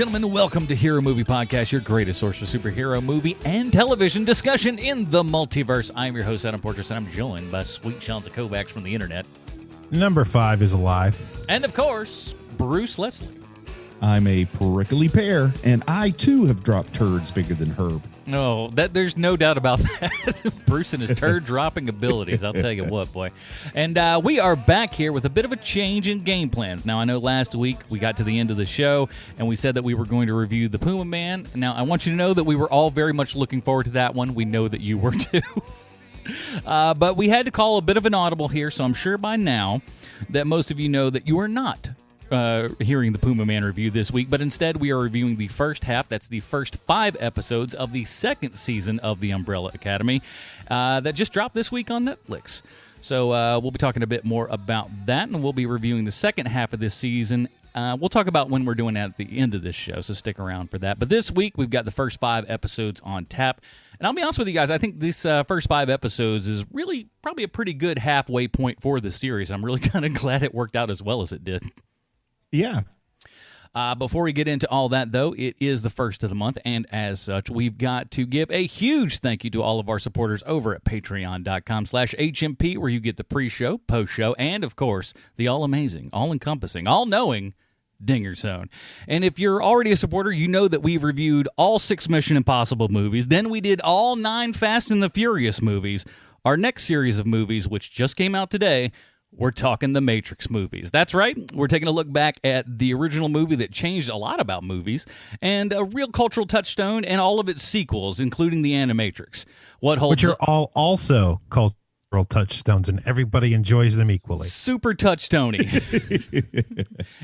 gentlemen, welcome to Hero Movie Podcast, your greatest source for superhero movie and television discussion in the multiverse. I'm your host, Adam Porteous, and I'm joined by sweet Sean Kovacs from the internet. Number 5 is alive. And, of course, Bruce Leslie. I'm a prickly pear, and I, too, have dropped turds bigger than Herb. Oh, there's no doubt about that. Bruce and his turd-dropping abilities, I'll tell you what, boy. And we are back here with a bit of a change in game plans. Now, I know last week we got to the end of the show, and we said that we were going to review The Puma Man. Now, I want you to know that we were all very much looking forward to that one. We know that you were, too. But we had to call a bit of an audible here, so I'm sure by now that most of you know that you are not hearing the Puma Man review this week, but instead we are reviewing the first half. That's the first 5 episodes of the second season of The Umbrella Academy that just dropped this week on Netflix. So we'll be talking a bit more about that, and we'll be reviewing the second half of this season. We'll talk about when we're doing that at the end of this show, so stick around for that. But this week, we've got the first 5 episodes on tap. And I'll be honest with you guys, I think this first 5 episodes is really probably a pretty good halfway point for the series. I'm really kind of glad it worked out as well as it did. Yeah. Before we get into all that, though, it is the first of the month, and as such, we've got to give a huge thank you to all of our supporters over at patreon.com/HMP, where you get the pre-show, post-show, and, of course, the all-amazing, all-encompassing, all-knowing Dinger Zone. And if you're already a supporter, you know that we've reviewed all 6 Mission Impossible movies, then we did all 9 Fast and the Furious movies. Our next series of movies, which just came out today, we're talking the Matrix movies. That's right. We're taking a look back at the original movie that changed a lot about movies and a real cultural touchstone and all of its sequels, including the Animatrix. Which are all also cultural touchstones, and everybody enjoys them equally. Super touchstone-y.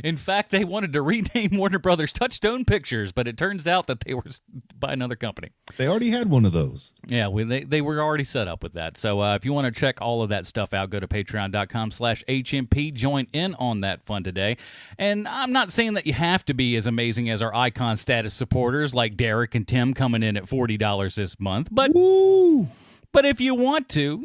In fact, they wanted to rename Warner Brothers Touchstone Pictures, but it turns out that they were by another company. They already had one of those. Yeah, they were already set up with that. So if you want to check all of that stuff out, go to patreon.com/HMP. Join in on that fun today. And I'm not saying that you have to be as amazing as our icon status supporters like Derek and Tim coming in at $40 this month. But if you want to,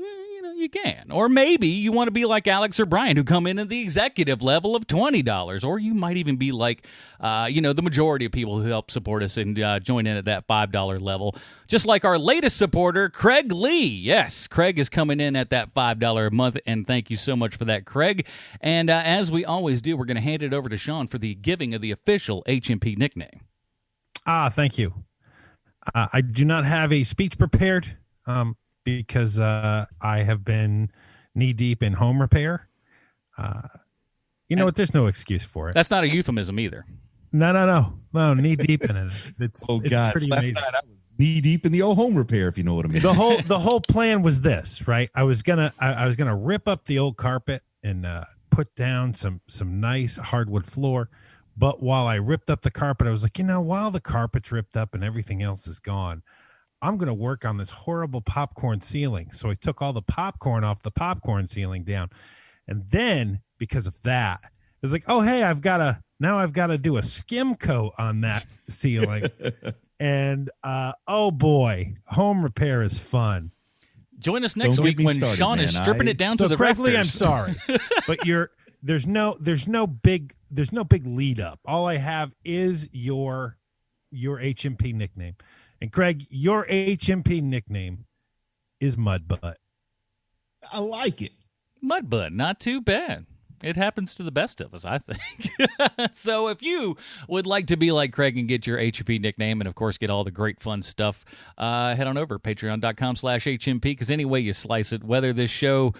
you can. Or maybe you want to be like Alex or Brian, who come in at the executive level of $20. Or you might even be like, the majority of people who help support us and join in at that $5 level. Just like our latest supporter, Craig Lee. Yes, Craig is coming in at that $5 a month, and thank you so much for that, Craig. And as we always do, we're going to hand it over to Sean for the giving of the official HMP nickname. Thank you. I do not have a speech prepared. Because I have been knee-deep in home repair. You know what? There's no excuse for it. That's not a euphemism either. No, knee-deep in it. It's guys, pretty last amazing. night I was knee-deep in the old home repair, if you know what I mean. The whole plan was this, right? I was gonna rip up the old carpet and put down some nice hardwood floor. But while I ripped up the carpet, I was like, while the carpet's ripped up and everything else is gone, I'm going to work on this horrible popcorn ceiling. So I took all the popcorn off the popcorn ceiling down. And then because of that, it was like, oh, hey, I've got to do a skim coat on that ceiling. And oh boy, home repair is fun. Join us next week when Sean is stripping it down to the correctly, rafters. I'm sorry, but there's no big lead up. All I have is your HMP nickname. And Craig, your HMP nickname is Mudbutt. I like it. Mudbutt, not too bad. It happens to the best of us, I think. So if you would like to be like Craig and get your HMP nickname and, of course, get all the great fun stuff, head on over patreon.com/HMP, because any way you slice it, whether this show,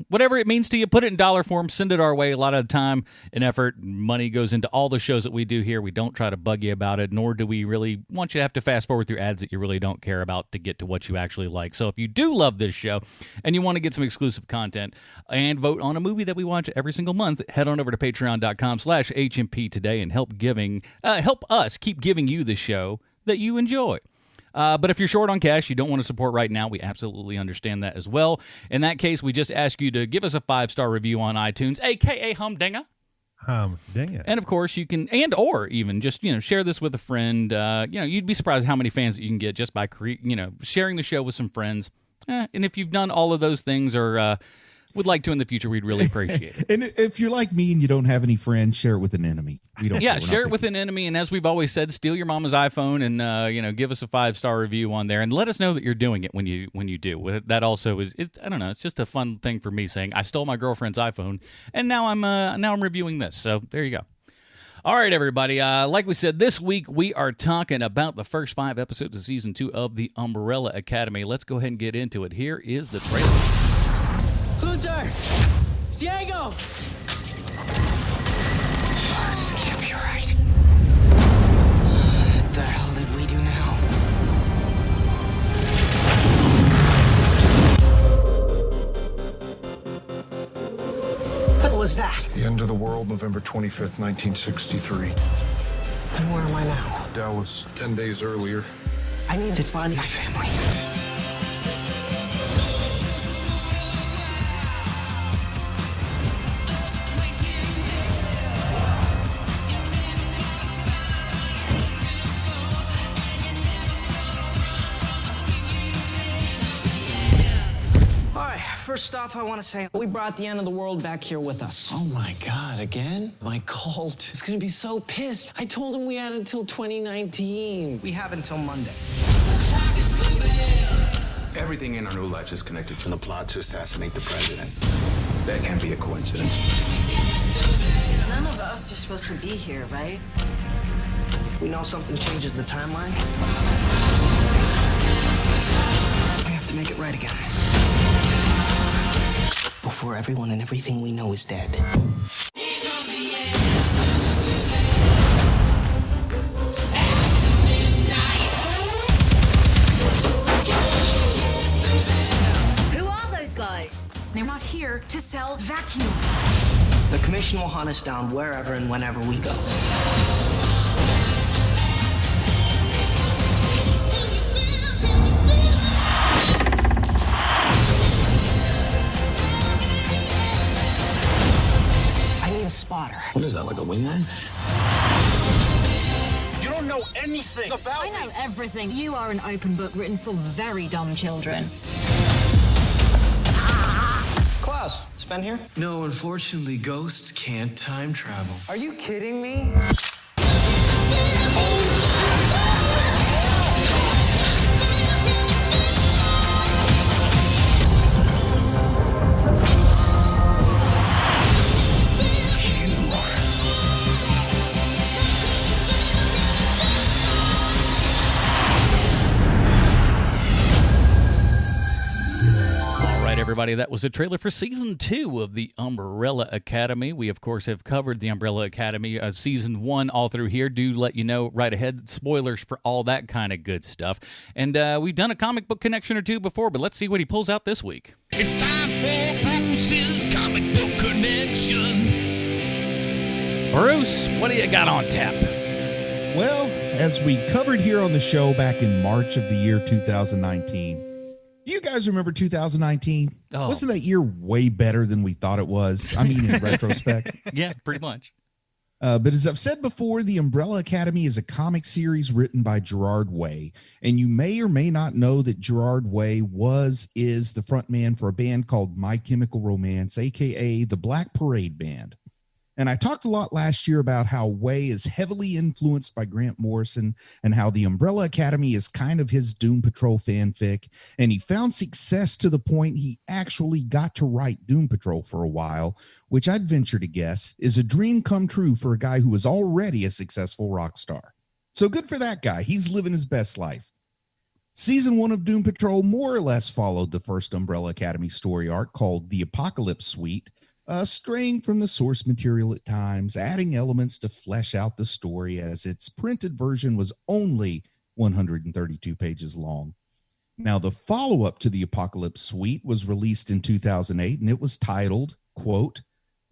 whatever it means to you, put it in dollar form, send it our way. A lot of the time and effort, money goes into all the shows that we do here. We don't try to bug you about it, nor do we really want you to have to fast forward through ads that you really don't care about to get to what you actually like. So if you do love this show and you want to get some exclusive content and vote on a movie that we watch every single month, head on over to patreon.com/HMP today and help us keep giving you the show that you enjoy. But if you're short on cash, you don't want to support right now, we absolutely understand that as well. In that case, we just ask you to give us a 5-star review on iTunes, a.k.a. Humdinger. And of course, you can, or even just, share this with a friend. You'd be surprised how many fans that you can get just by sharing the show with some friends. And if you've done all of those things or would like to in the future, we'd really appreciate it. And if you're like me and you don't have any friends, share it with an enemy. We don't. Yeah, share it with an enemy. And as we've always said, steal your mama's iPhone and give us a 5-star review on there, and let us know that you're doing it when you do. That also is. I don't know. It's just a fun thing for me saying I stole my girlfriend's iPhone, and now I'm reviewing this. So there you go. All right, everybody. Like we said, this week we are talking about the first 5 episodes of Season 2 of The Umbrella Academy. Let's go ahead and get into it. Here is the trailer. Loser! Diego! Skip, you're right. What the hell did we do now? What was that? The end of the world, November 25th, 1963. And where am I now? Dallas, 10 days earlier. I need to find my family. First off, I want to say we brought the end of the world back here with us. Oh my God, again? My cult is gonna be so pissed. I told him we had until 2019. We have until Monday. Everything in our new lives is connected to the plot to assassinate the president. That can't be a coincidence. None of us are supposed to be here, right? We know something changes the timeline. We have to make it right again. Before everyone and everything we know is dead. Who are those guys? They're not here to sell vacuums. The commission will hunt us down wherever and whenever we go. Spotter. What is that, like a wingman? You don't know anything about I know everything. You are an open book written for very dumb children. Klaus, it's Ben here. No, unfortunately, ghosts can't time travel. Are you kidding me? Everybody, that was a trailer for Season 2 of The Umbrella Academy. We, of course, have covered The Umbrella Academy Season 1 all through here. Do let you know right ahead, spoilers for all that kind of good stuff. And we've done a comic book connection or two before, but let's see what he pulls out this week. It's time for Bruce's comic book connection. Bruce, what do you got on tap? Well, as we covered here on the show back in March of the year 2019, do you guys remember 2019? Oh. Wasn't that year way better than we thought it was? I mean, in retrospect. Yeah, pretty much. But as I've said before, The Umbrella Academy is a comic series written by Gerard Way. And you may or may not know that Gerard Way is the frontman for a band called My Chemical Romance, a.k.a. the Black Parade Band. And I talked a lot last year about how Way is heavily influenced by Grant Morrison and how The Umbrella Academy is kind of his Doom Patrol fanfic. And he found success to the point he actually got to write Doom Patrol for a while, which I'd venture to guess is a dream come true for a guy who was already a successful rock star. So good for that guy. He's living his best life. Season 1 of Doom Patrol more or less followed the first Umbrella Academy story arc called The Apocalypse Suite, straying from the source material at times, adding elements to flesh out the story as its printed version was only 132 pages long. Now, the follow-up to the Apocalypse Suite was released in 2008, and it was titled, quote,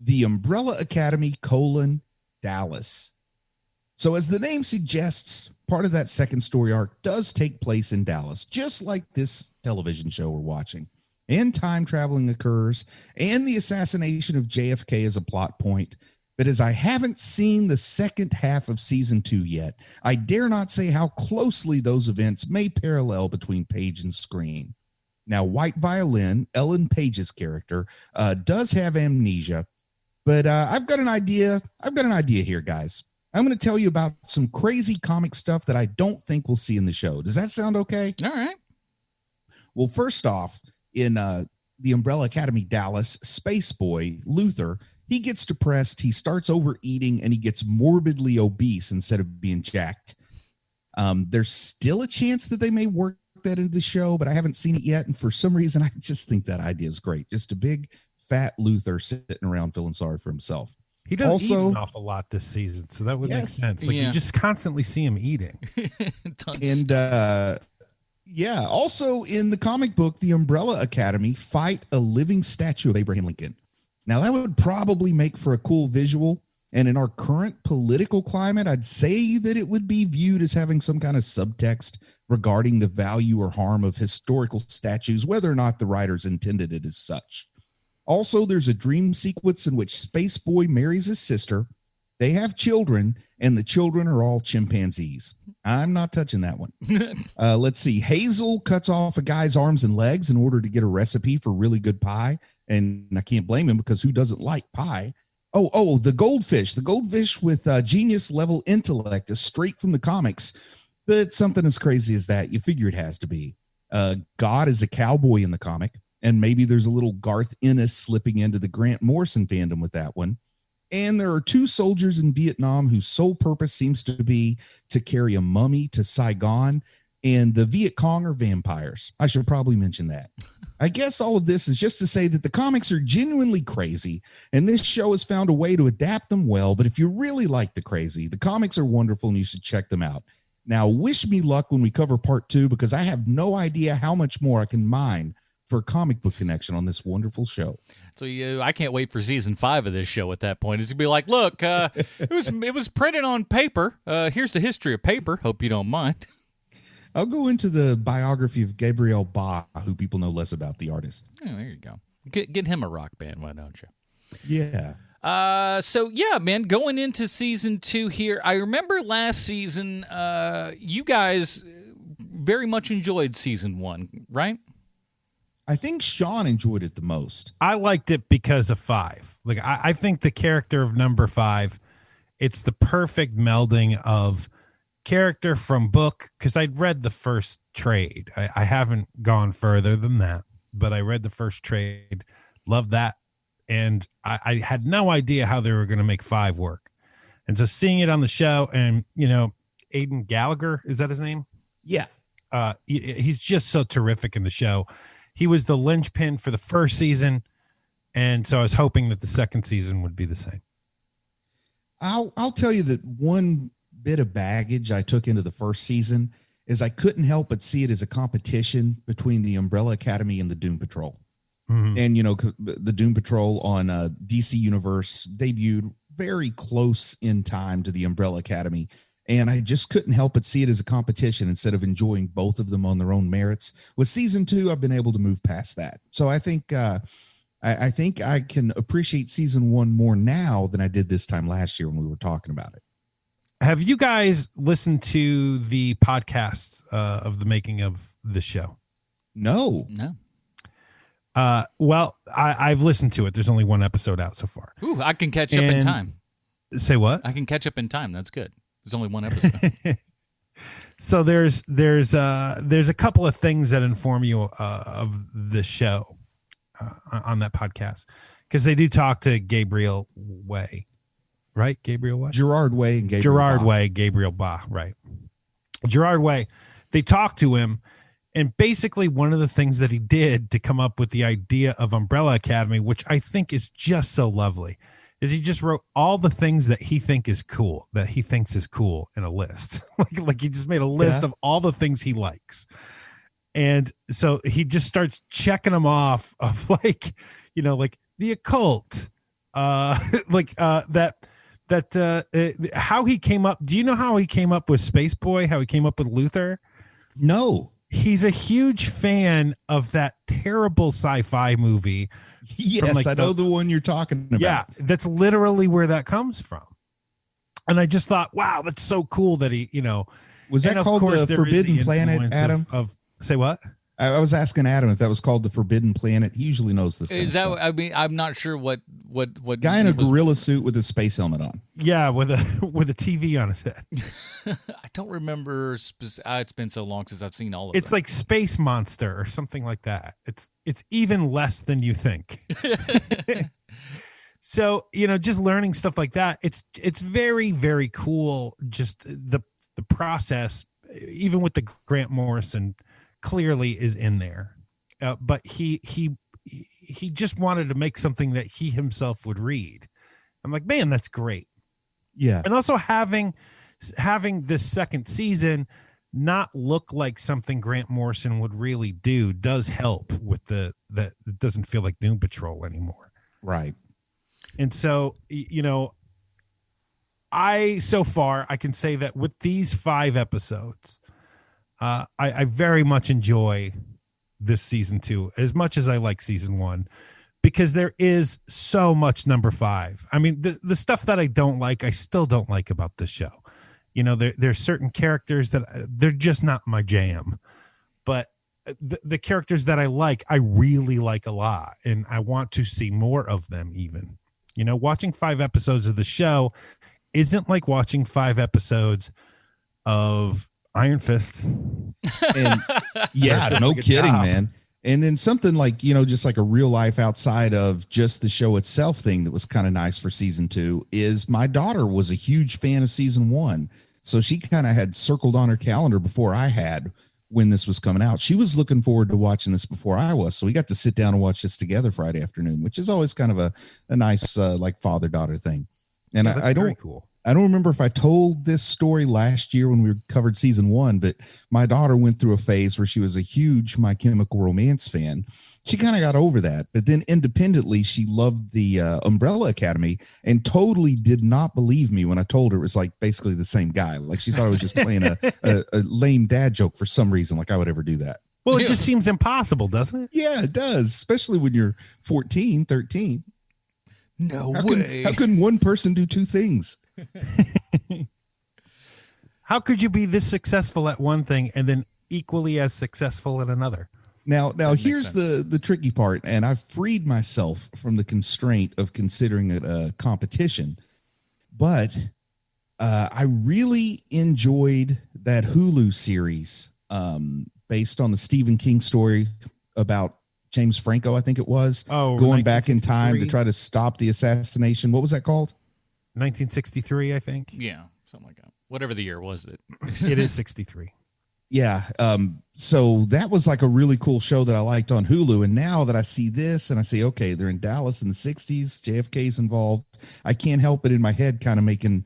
The Umbrella Academy, Dallas. So as the name suggests, part of that second story arc does take place in Dallas, just like this television show we're watching. And time traveling occurs, and the assassination of JFK is a plot point. But as I haven't seen the second half of season 2 yet, I dare not say how closely those events may parallel between page and screen. Now, White Violin, Ellen Page's character, does have amnesia, but I've got an idea. I've got an idea here, guys. I'm going to tell you about some crazy comic stuff that I don't think we'll see in the show. Does that sound okay? All right. Well, first off, in the Umbrella Academy Dallas, Space Boy, Luther, he gets depressed, he starts overeating, and he gets morbidly obese instead of being jacked. There's still a chance that they may work that into the show, but I haven't seen it yet. And for some reason, I just think that idea is great. Just a big, fat Luther sitting around feeling sorry for himself. He does also eat an awful lot this season, so that would make sense. Like you just constantly see him eating. And yeah, also in the comic book, the Umbrella Academy fight a living statue of Abraham Lincoln. Now that would probably make for a cool visual. And in our current political climate, I'd say that it would be viewed as having some kind of subtext regarding the value or harm of historical statues, whether or not the writers intended it as such. Also, there's a dream sequence in which Space Boy marries his sister. They have children, and the children are all chimpanzees. I'm not touching that one. Let's see. Hazel cuts off a guy's arms and legs in order to get a recipe for really good pie. And I can't blame him because who doesn't like pie? Oh, the goldfish. The goldfish with genius level intellect is straight from the comics. But something as crazy as that, you figure it has to be. God is a cowboy in the comic. And maybe there's a little Garth Ennis slipping into the Grant Morrison fandom with that one. And there are 2 soldiers in Vietnam whose sole purpose seems to be to carry a mummy to Saigon. And the Viet Cong are vampires. I should probably mention that. I guess all of this is just to say that the comics are genuinely crazy, and this show has found a way to adapt them well. But if you really like the crazy, the comics are wonderful, and you should check them out. Now, wish me luck when we cover part 2, because I have no idea how much more I can mine for a comic book connection on this wonderful show. So I can't wait for season 5 of this show. At that point, it's gonna be like, look, it was printed on paper. Here's the history of paper. Hope you don't mind. I'll go into the biography of Gabriel Ba, who people know less about, the artist. Oh, there you go. Get him a rock band, why don't you? Yeah. So yeah, man, going into season 2 here, I remember last season, you guys very much enjoyed season 1, right? I think Sean enjoyed it the most. I liked it because of 5. Like I think the character of number 5, it's the perfect melding of character from book, because I'd read the first trade. I haven't gone further than that, but I read the first trade, loved that, and I had no idea how they were going to make 5 work. And so seeing it on the show, and Aidan Gallagher, is that his name? Yeah. He's just so terrific in the show. He was the linchpin for the first season, and so I was hoping that the second season would be the same. I'll tell you that one bit of baggage I took into the first season is I couldn't help but see it as a competition between the Umbrella Academy and the Doom Patrol. Mm-hmm. And, the Doom Patrol on DC Universe debuted very close in time to the Umbrella Academy. And I just couldn't help but see it as a competition instead of enjoying both of them on their own merits. With season 2, I've been able to move past that. So I think I can appreciate season 1 more now than I did this time last year when we were talking about it. Have you guys listened to the podcast of the making of the show? No. Well, I've listened to it. There's only 1 episode out so far. Ooh, I can catch up in time. Say what? I can catch up in time. That's good. There's only 1 episode. So there's a couple of things that inform you of the show on that podcast, because they do talk to Gabriel Way, right? Gabriel Way? Gerard Way and Gabriel Ba. Way, Gabriel Ba, right. Gerard Way, they talked to him, and basically one of the things that he did to come up with the idea of Umbrella Academy, which I think is just so lovely, is he just wrote all the things that he thinks is cool in a list. like he just made a list of all the things he likes. And so he just starts checking them off of like the occult, how he came up. Do you know how he came up with Space Boy? How he came up with Luther? No. He's a huge fan of that terrible sci-fi movie. Yes, I know the one you're talking about. Yeah, that's literally where that comes from. And I just thought, wow, that's so cool that he, Was that called the Forbidden Planet, Adam? Say what? I was asking Adam if that was called the Forbidden Planet. He usually knows this. Is that? I mean, I'm not sure what guy in a gorilla suit with a space helmet on. Yeah, with a TV on his head. I don't remember. It's been so long since I've seen all of it. It's like Space Monster or something like that. It's even less than you think. So, just learning stuff like that. It's very, very cool. Just the process, even with the Grant Morrison, clearly is in there. But he just wanted to make something that he himself would read. I'm like, man, that's great. Yeah. And also having this second season not look like something Grant Morrison would really do does help with that it doesn't feel like Doom Patrol anymore. Right. And so, so far I can say that with these 5 episodes, I very much enjoy this season 2 as much as I like season 1, because there is so much number 5. I mean, the stuff that I don't like, I still don't like about this show. There's certain characters that they're just not my jam, but the characters that I like, I really like a lot, and I want to see more of them even. Watching 5 episodes of the show isn't like watching 5 episodes of Iron Fist. And yeah, no kidding, man. And then something like, just like a real life outside of just the show itself thing that was kind of nice for season 2 is my daughter was a huge fan of season 1. So she kind of had circled on her calendar before I had when this was coming out. She was looking forward to watching this before I was. So we got to sit down and watch this together Friday afternoon, which is always kind of a nice like father-daughter thing. And yeah, I don't cool. I don't remember if I told this story last year when we covered season 1, but my daughter went through a phase where she was a huge My Chemical Romance fan. She kind of got over that, but then independently, she loved the Umbrella Academy and totally did not believe me when I told her it was like basically the same guy. Like she thought I was just playing a lame dad joke for some reason, like I would ever do that. Well, it just seems impossible, doesn't it? Yeah, it does, especially when you're 14, 13. No way. How can one person do 2 things? How could you be this successful at one thing and then equally as successful at another? Now here's the tricky part, and I've freed myself from the constraint of considering it a competition, but I really enjoyed that Hulu series based on the Stephen King story about James Franco, I think it was, going back in time to try to stop the assassination. What was that called? 1963, I think. Yeah, something like that. Whatever the year was it. It is 63. Yeah. So that was like a really cool show that I liked on Hulu. And now that I see this and I say, okay, they're in Dallas in the 60s, JFK's involved, I can't help it in my head kind of making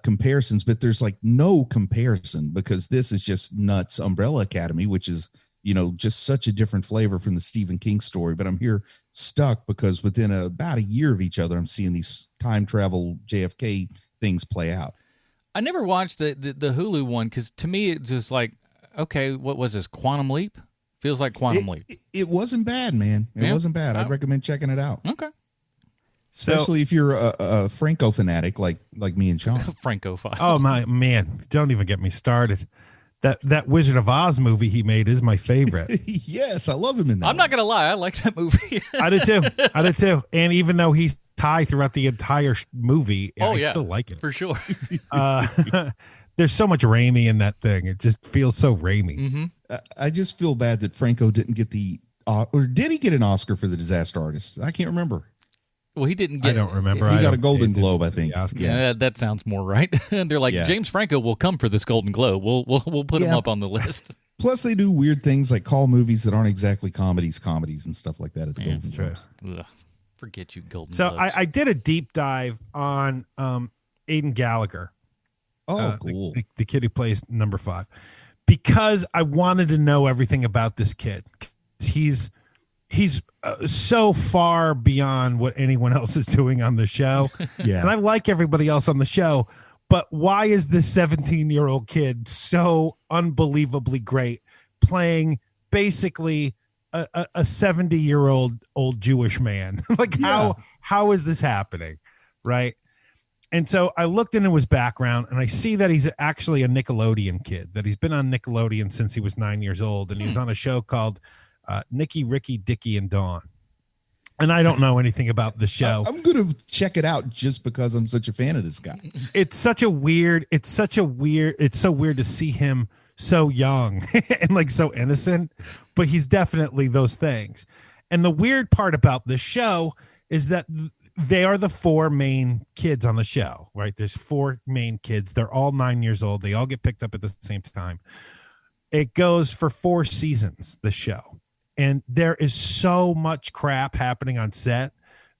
comparisons, but there's like no comparison because this is just nuts Umbrella Academy, which is, just such a different flavor from the Stephen King story. But I'm here stuck because within about a year of each other, I'm seeing these time travel JFK things play out. I never watched the Hulu one because to me it's just like, okay, what was this? Quantum Leap? Feels like Quantum Leap. It wasn't bad, man. It wasn't bad. I'd recommend checking it out. Okay. Especially if you're a Franco fanatic like me and Sean. Francophile. Oh my man, don't even get me started. That Wizard of Oz movie he made is my favorite. Yes, I love him in that. I'm not gonna lie, I like that movie. I did too. And even though he's Thai throughout the entire movie, I still like it for sure. There's so much Raimi in that thing. It just feels so Raimi. Mm-hmm. I just feel bad that Franco didn't get or did he get an Oscar for The Disaster Artist? I can't remember. Well, he didn't get. I don't remember. He got a Golden Globe, I think. Yeah, that sounds more right. They're like, James Franco will come for this Golden Globe. We'll put him up on the list. Plus, they do weird things like call movies that aren't exactly comedies and stuff like that at the Golden Globes. Ugh, forget you, Golden So Globes. I did a deep dive on Aidan Gallagher. Oh, cool. The kid who plays number 5, because I wanted to know everything about this kid. He's so far beyond what anyone else is doing on the show. Yeah. And I like everybody else on the show, but why is this 17-year-old kid so unbelievably great playing basically a 70-year-old Jewish man? Like how is this happening? Right. And so I looked into his background, and I see that he's actually a Nickelodeon kid, that he's been on Nickelodeon since he was 9 years old. And he was on a show called Nicky, Ricky, Dickie, and Dawn. And I don't know anything about the show. I'm going to check it out just because I'm such a fan of this guy. It's so weird to see him so young and like so innocent, but he's definitely those things. And the weird part about this show is that they are the 4 main kids on the show, right? There's 4 main kids. They're all 9 years old. They all get picked up at the same time. It goes for 4 seasons, the show. And there is so much crap happening on set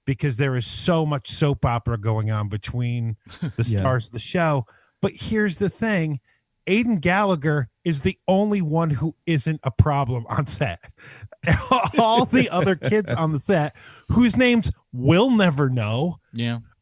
because there is so much soap opera going on between the stars of the show. But here's the thing. Aidan Gallagher is the only one who isn't a problem on set. All the other kids on the set, whose names we'll never know,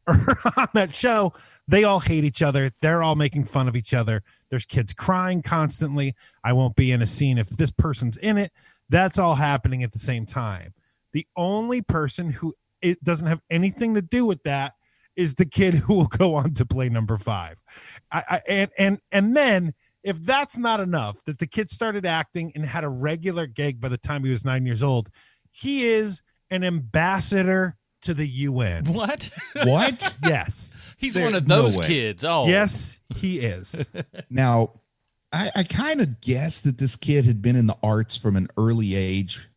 are on that show. They all hate each other. They're all making fun of each other. There's kids crying constantly. I won't be in a scene if this person's in it. That's all happening at the same time. The only person who it doesn't have anything to do with that is the kid who will go on to play number 5. And then if that's not enough, that the kid started acting and had a regular gig by the time he was 9 years old, he is an ambassador to the UN. What? What? Yes. He's one of those way. kids. Oh, yes, he is. Now, I kind of guessed that this kid had been in the arts from an early age,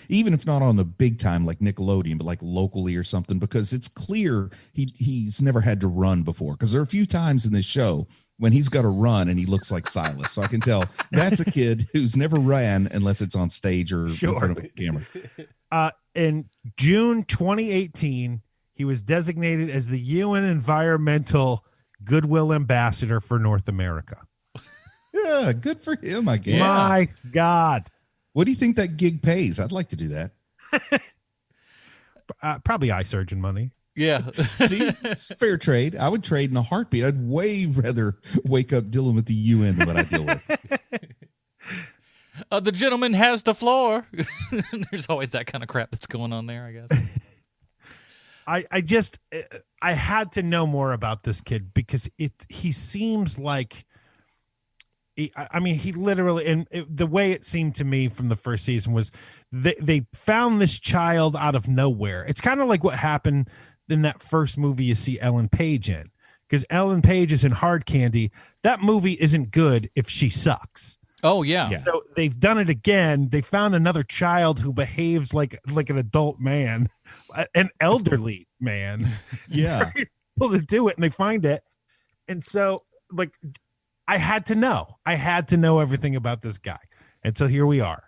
even if not on the big time like Nickelodeon, but like locally or something, because it's clear he's never had to run before. Because there are a few times in this show when he's got to run and he looks like Silas. So I can tell that's a kid who's never ran unless it's on stage or in front of a camera. In June 2018, he was designated as the UN Environmental Goodwill Ambassador for North America. Yeah, good for him, I guess. My God. What do you think that gig pays? I'd like to do that. Probably eye surgeon money. Yeah. See, it's fair trade. I would trade in a heartbeat. I'd way rather wake up dealing with the UN than what I deal with. The gentleman has the floor. There's always that kind of crap that's going on there, I guess. I had to know more about this kid because he seems like, he literally, and the way it seemed to me from the first season was they found this child out of nowhere. It's kind of like what happened in that first movie you see Ellen Page in, because Ellen Page is in Hard Candy. That movie isn't good if she sucks. Oh, yeah. So they've done it again. They found another child who behaves like an adult man, an elderly man. Yeah. Able to do it, and they find it. And so, like, I had to know. I had to know everything about this guy. And so here we are.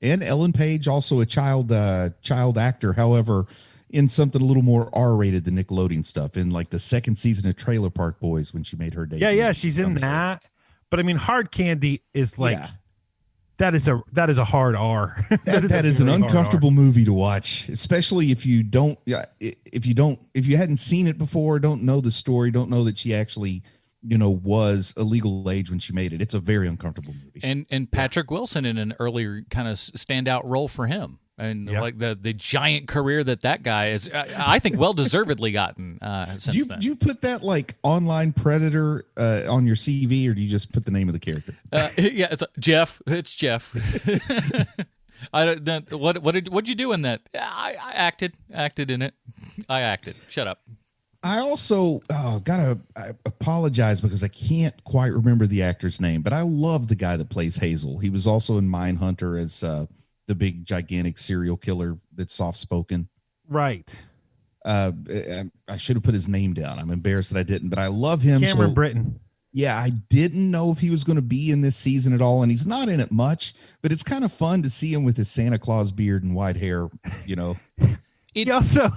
And Ellen Page, also a child actor, however, in something a little more R-rated than Nickelodeon stuff, in like the second season of Trailer Park Boys when she made her debut. Yeah, she's in that. But I mean, Hard Candy is like that is a hard R. that is an uncomfortable movie to watch, especially if you hadn't seen it before, don't know the story, don't know that she actually, was a legal age when she made it. It's a very uncomfortable movie. And Patrick Wilson in an earlier kind of standout role for him. And like the giant career that guy is, I think, well-deservedly gotten since then. Do you put that like online predator on your CV, or do you just put the name of the character? Yeah, it's Jeff. It's Jeff. What'd you do in that? I acted in it. I acted. Shut up. I also I apologize because I can't quite remember the actor's name, but I love the guy that plays Hazel. He was also in Mindhunter as the big gigantic serial killer that's soft-spoken. Right. I should have put his name down. I'm embarrassed that I didn't, but I love him. Cameron Britton. Yeah, I didn't know if he was going to be in this season at all, and he's not in it much, but it's kind of fun to see him with his Santa Claus beard and white hair, He also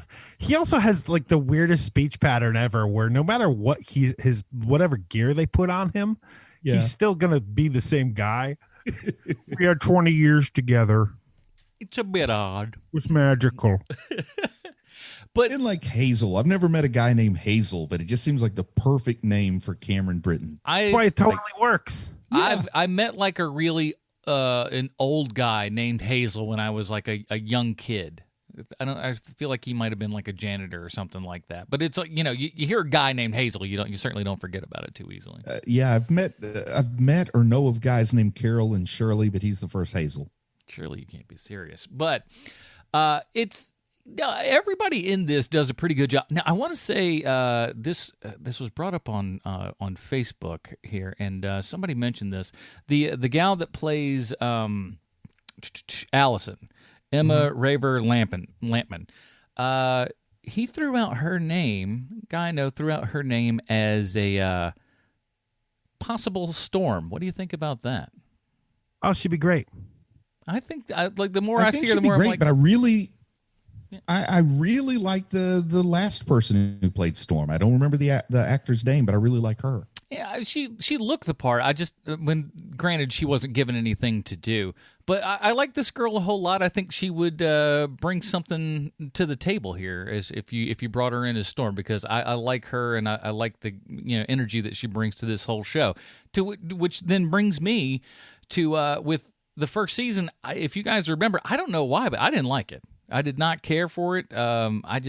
has like the weirdest speech pattern ever, where no matter what his whatever gear they put on him, he's still going to be the same guy. We had 20 years together. It's a bit odd. It's magical. But in like Hazel, I've never met a guy named Hazel, but it just seems like the perfect name for Cameron Britton. That's why it totally works. Yeah. I met like a really an old guy named Hazel when I was like a young kid. I feel like he might have been like a janitor or something like that. But it's like, you hear a guy named Hazel, you certainly don't forget about it too easily. Yeah, I've met or know of guys named Carol and Shirley, but he's the first Hazel. Surely you can't be serious. But it's everybody in this does a pretty good job. Now, I want to say this was brought up on Facebook here, and somebody mentioned this. The gal that plays Allison, Emma Raver Lampman. He threw out her name. Guy threw out her name as a possible Storm. What do you think about that? Oh, she'd be great. I think the more I see her, the more great, I'm like. But I really like the last person who played Storm. I don't remember the actor's name, but I really like her. Yeah, she looked the part. I just granted she wasn't given anything to do, but I like this girl a whole lot. I think she would bring something to the table here, as if you brought her in as Storm, because I like her and I like the energy that she brings to this whole show. Which then brings me to with the first season. If you guys remember, I don't know why, but I didn't like it. I did not care for it. I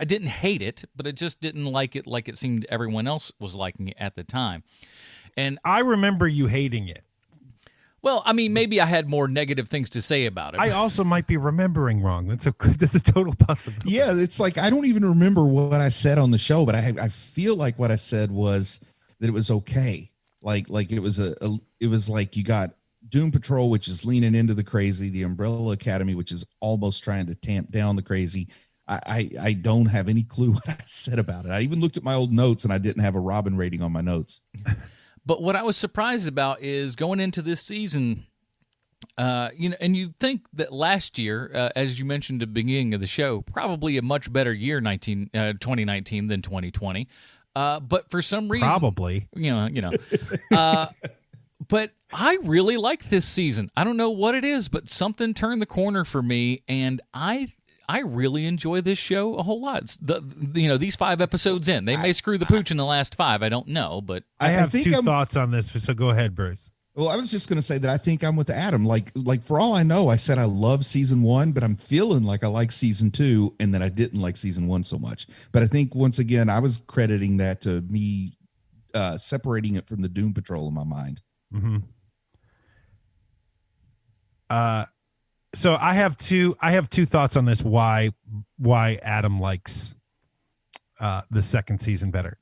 didn't hate it, but I just didn't like it like it seemed everyone else was liking it at the time. And I remember you hating it. Well, I mean, maybe I had more negative things to say about it. I also might be remembering wrong. That's a total possibility. Yeah, it's like I don't even remember what I said on the show, but I feel like what I said was that it was okay. Like it was it was like you got Doom Patrol, which is leaning into the crazy, the Umbrella Academy, which is almost trying to tamp down the crazy. I don't have any clue what I said about it. I even looked at my old notes and I didn't have a Robin rating on my notes. But what I was surprised about is going into this season, and you'd think that last year, as you mentioned at the beginning of the show, probably a much better year, 2019 than 2020. But for some reason, probably, but I really like this season. I don't know what it is, but something turned the corner for me, and I really enjoy this show a whole lot. It's these 5 episodes in, they may screw the pooch in the last 5. I don't know, but I have two thoughts on this. So go ahead, Bruce. Well, I was just going to say that I think I'm with Adam. Like for all I know, I said I love season 1, but I'm feeling like I like season 2, and that I didn't like season 1 so much. But I think once again, I was crediting that to me separating it from the Doom Patrol in my mind. Mm-hmm. So I have two thoughts on this. Why Adam likes the second season better.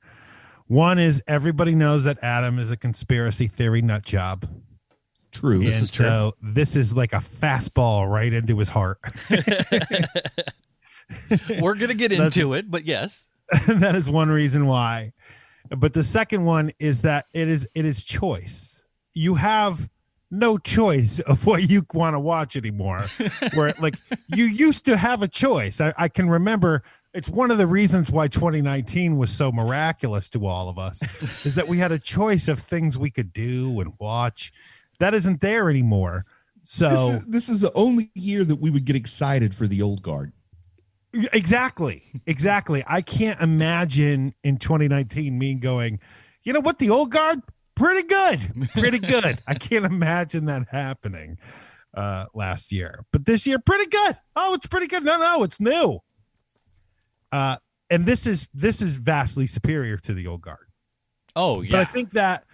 One is everybody knows that Adam is a conspiracy theory nut job. True. And this is true. So this is like a fastball right into his heart. We're going to get into it, but yes. That is one reason why. But the second one is that it is choice. You have no choice of what you want to watch anymore. Where like you used to have a choice. I can remember it's one of the reasons why 2019 was so miraculous to all of us is that we had a choice of things we could do and watch. That isn't there anymore. So this is the only year that we would get excited for the old guard. Exactly. I can't imagine in 2019 me going, you know what, the old guard, pretty good. I can't imagine that happening last year. But this year, pretty good. Oh, it's pretty good. No, it's new. And this is vastly superior to the old guard. Oh, yeah. But I think that,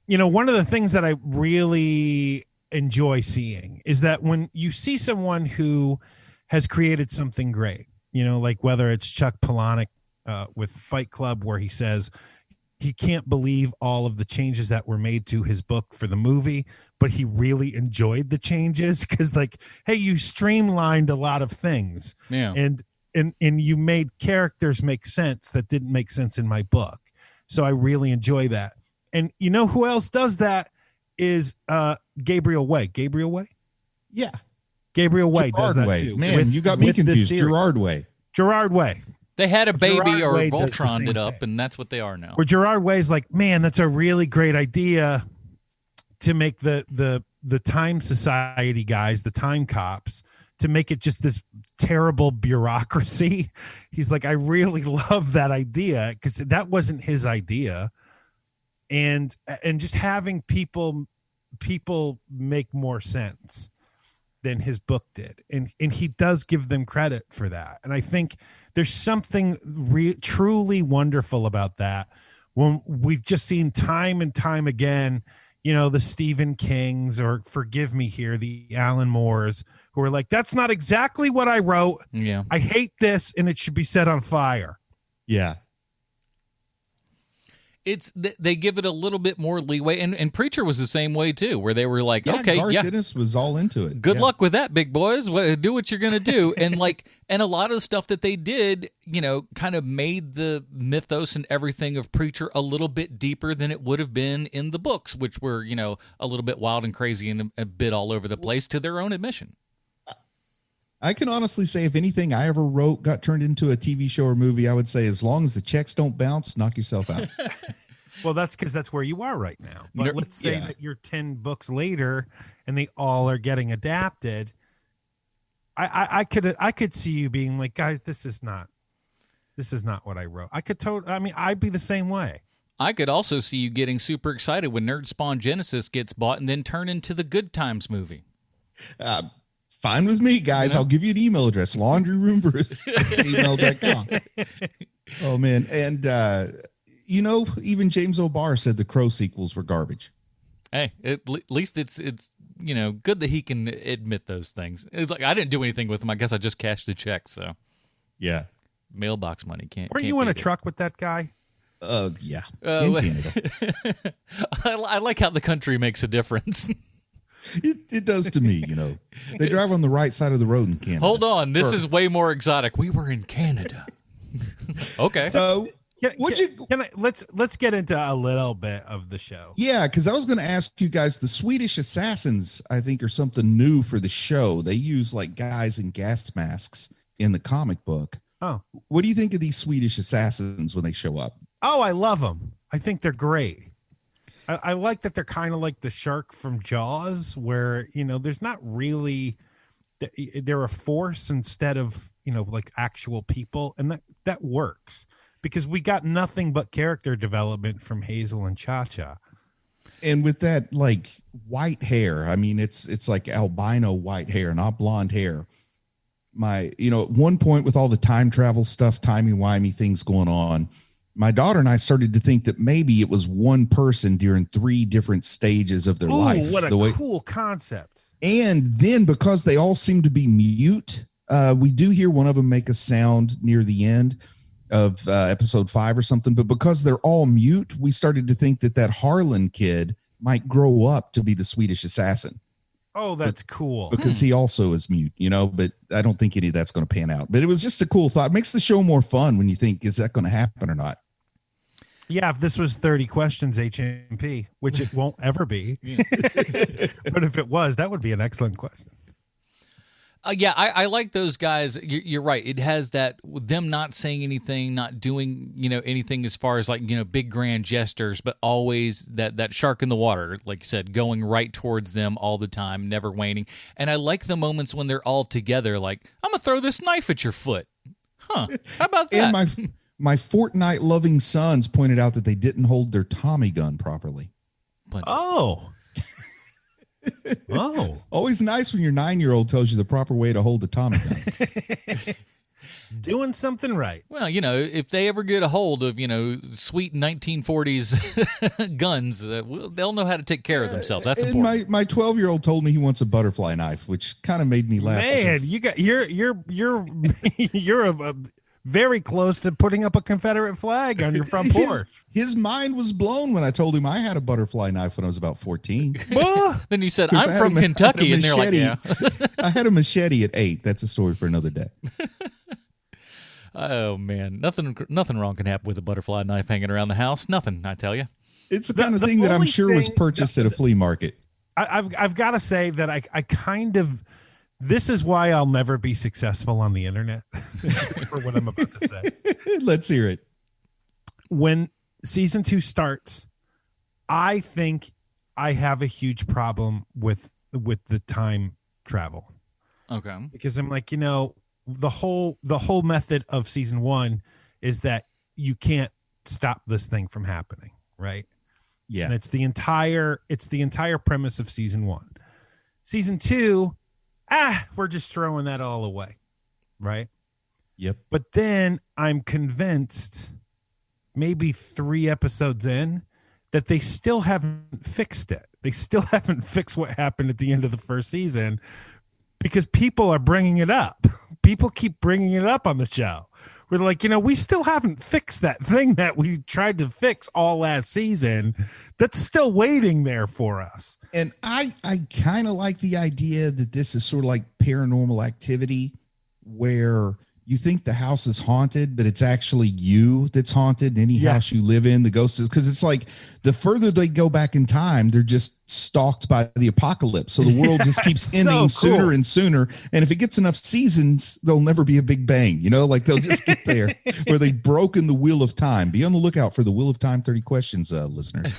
one of the things that I really enjoy seeing is that when you see someone who has created something great, like whether it's Chuck Palahniuk with Fight Club, where he says he can't believe all of the changes that were made to his book for the movie, but he really enjoyed the changes because, like, hey, you streamlined a lot of things, and you made characters make sense that didn't make sense in my book. So I really enjoy that. And you know who else does that is Gabriel Way. Gabriel Way? Yeah. Gabriel Way Gerard does that Way. too. Man, you got me confused. Gerard Way. Gerard Way. They had a baby Gerard or Way Voltroned it up, thing. and that's what they are now. Where Gerard Way's like, man, that's a really great idea to make the Time Society guys, the Time Cops, to make it just this terrible bureaucracy. He's like, I really love that idea because that wasn't his idea. And just having people make more sense. than his book did, and he does give them credit for that. And I think there's something truly wonderful about that when we've just seen time and time again, the Stephen Kings, or forgive me here, the Alan Moores, who are like, that's not exactly what I wrote. Yeah, I hate this, and it should be set on fire. Yeah. They give it a little bit more leeway, and Preacher was the same way too, where they were like, okay, Garth Ennis was all into it. Good luck with that, big boys. Do what you're gonna do, and and a lot of the stuff that they did, kind of made the mythos and everything of Preacher a little bit deeper than it would have been in the books, which were a little bit wild and crazy and a bit all over the place, to their own admission. I can honestly say, if anything I ever wrote got turned into a TV show or movie, I would say, as long as the checks don't bounce, knock yourself out. Well, that's because that's where you are right now. But let's say that you're 10 books later and they all are getting adapted. I could see you being like, guys, this is not what I wrote. I'd be the same way. I could also see you getting super excited when Nerd Spawn Genesis gets bought and then turn into the Good Times movie. Fine with me, guys. I'll give you an email address, laundryroomBruce@gmail.com. Oh, man. And, even James O'Barr said the Crow sequels were garbage. Hey, at least it's good that he can admit those things. It's like, I didn't do anything with them. I guess I just cashed a check. So, yeah. Mailbox money can't. Were you in a truck with that guy? Yeah. In Canada. I like how the country makes a difference. It does to me, They drive on the right side of the road in Canada. Hold on, this is way more exotic. We were in Canada. Okay. So, let's get into a little bit of the show. Yeah, because I was going to ask you guys, the Swedish Assassins, I think, are something new for the show. They use like guys in gas masks in the comic book. Oh, what do you think of these Swedish Assassins when they show up? Oh, I love them. I think they're great. I like that they're kind of like the shark from Jaws, where, there's not really, they're a force instead of, like actual people. And that works because we got nothing but character development from Hazel and Cha-Cha. And with that, like, white hair, it's like albino white hair, not blonde hair. At one point with all the time travel stuff, timey-wimey things going on, my daughter and I started to think that maybe it was one person during 3 different stages of their life. What a cool concept. And then because they all seem to be mute, we do hear one of them make a sound near the end of episode 5 or something. But because they're all mute, we started to think that Harlan kid might grow up to be the Swedish assassin. Oh, that's cool. Because he also is mute, but I don't think any of that's going to pan out. But it was just a cool thought. It makes the show more fun when you think, is that going to happen or not? Yeah, if this was 30 questions HMP, which it won't ever be. But if it was, that would be an excellent question. I like those guys. You're right. It has that, them not saying anything, not doing, anything as far as like, big grand gestures, but always that shark in the water, like you said, going right towards them all the time, never waning. And I like the moments when they're all together, like, I'm going to throw this knife at your foot. How about that? And my Fortnite loving sons pointed out that they didn't hold their Tommy gun properly. Oh, always nice when your 9-year-old tells you the proper way to hold a Tommy gun. Doing something right. Well, if they ever get a hold of, sweet 1940s guns, they'll know how to take care of themselves. That's important. My 12-year-old told me he wants a butterfly knife, which kind of made me laugh. Man, you're a very close to putting up a Confederate flag on your front porch. His mind was blown when I told him I had a butterfly knife when I was about 14. Then you said, I'm from Kentucky. And they're like, yeah. I had a machete at 8. That's a story for another day. Oh, man. Nothing wrong can happen with a butterfly knife hanging around the house. Nothing, I tell you. It's the kind of thing that I'm sure was purchased at a flea market. I've got to say that I kind of... This is why I'll never be successful on the internet for what I'm about to say. Let's hear it. When season 2 starts, I think I have a huge problem with the time travel. Okay. Because I'm like, the whole method of season 1 is that you can't stop this thing from happening, right? Yeah. And it's the entire premise of season 1. Season 2, we're just throwing that all away, right? Yep. But then I'm convinced, maybe 3 episodes in, that they still haven't fixed it. They still haven't fixed what happened at the end of the first season, because people are bringing it up. People keep bringing it up on the show. We're like, we still haven't fixed that thing that we tried to fix all last season. That's still waiting there for us. And I kind of like the idea that this is sort of like Paranormal Activity, where you think the house is haunted, but it's actually you that's haunted. Any house you live in, the ghost is, because it's like the further they go back in time, they're just stalked by the apocalypse. So the world just keeps ending sooner and sooner. And if it gets enough seasons, there'll never be a big bang. Like they'll just get there where they've broken the wheel of time. Be on the lookout for the Wheel of Time 30 questions, listeners.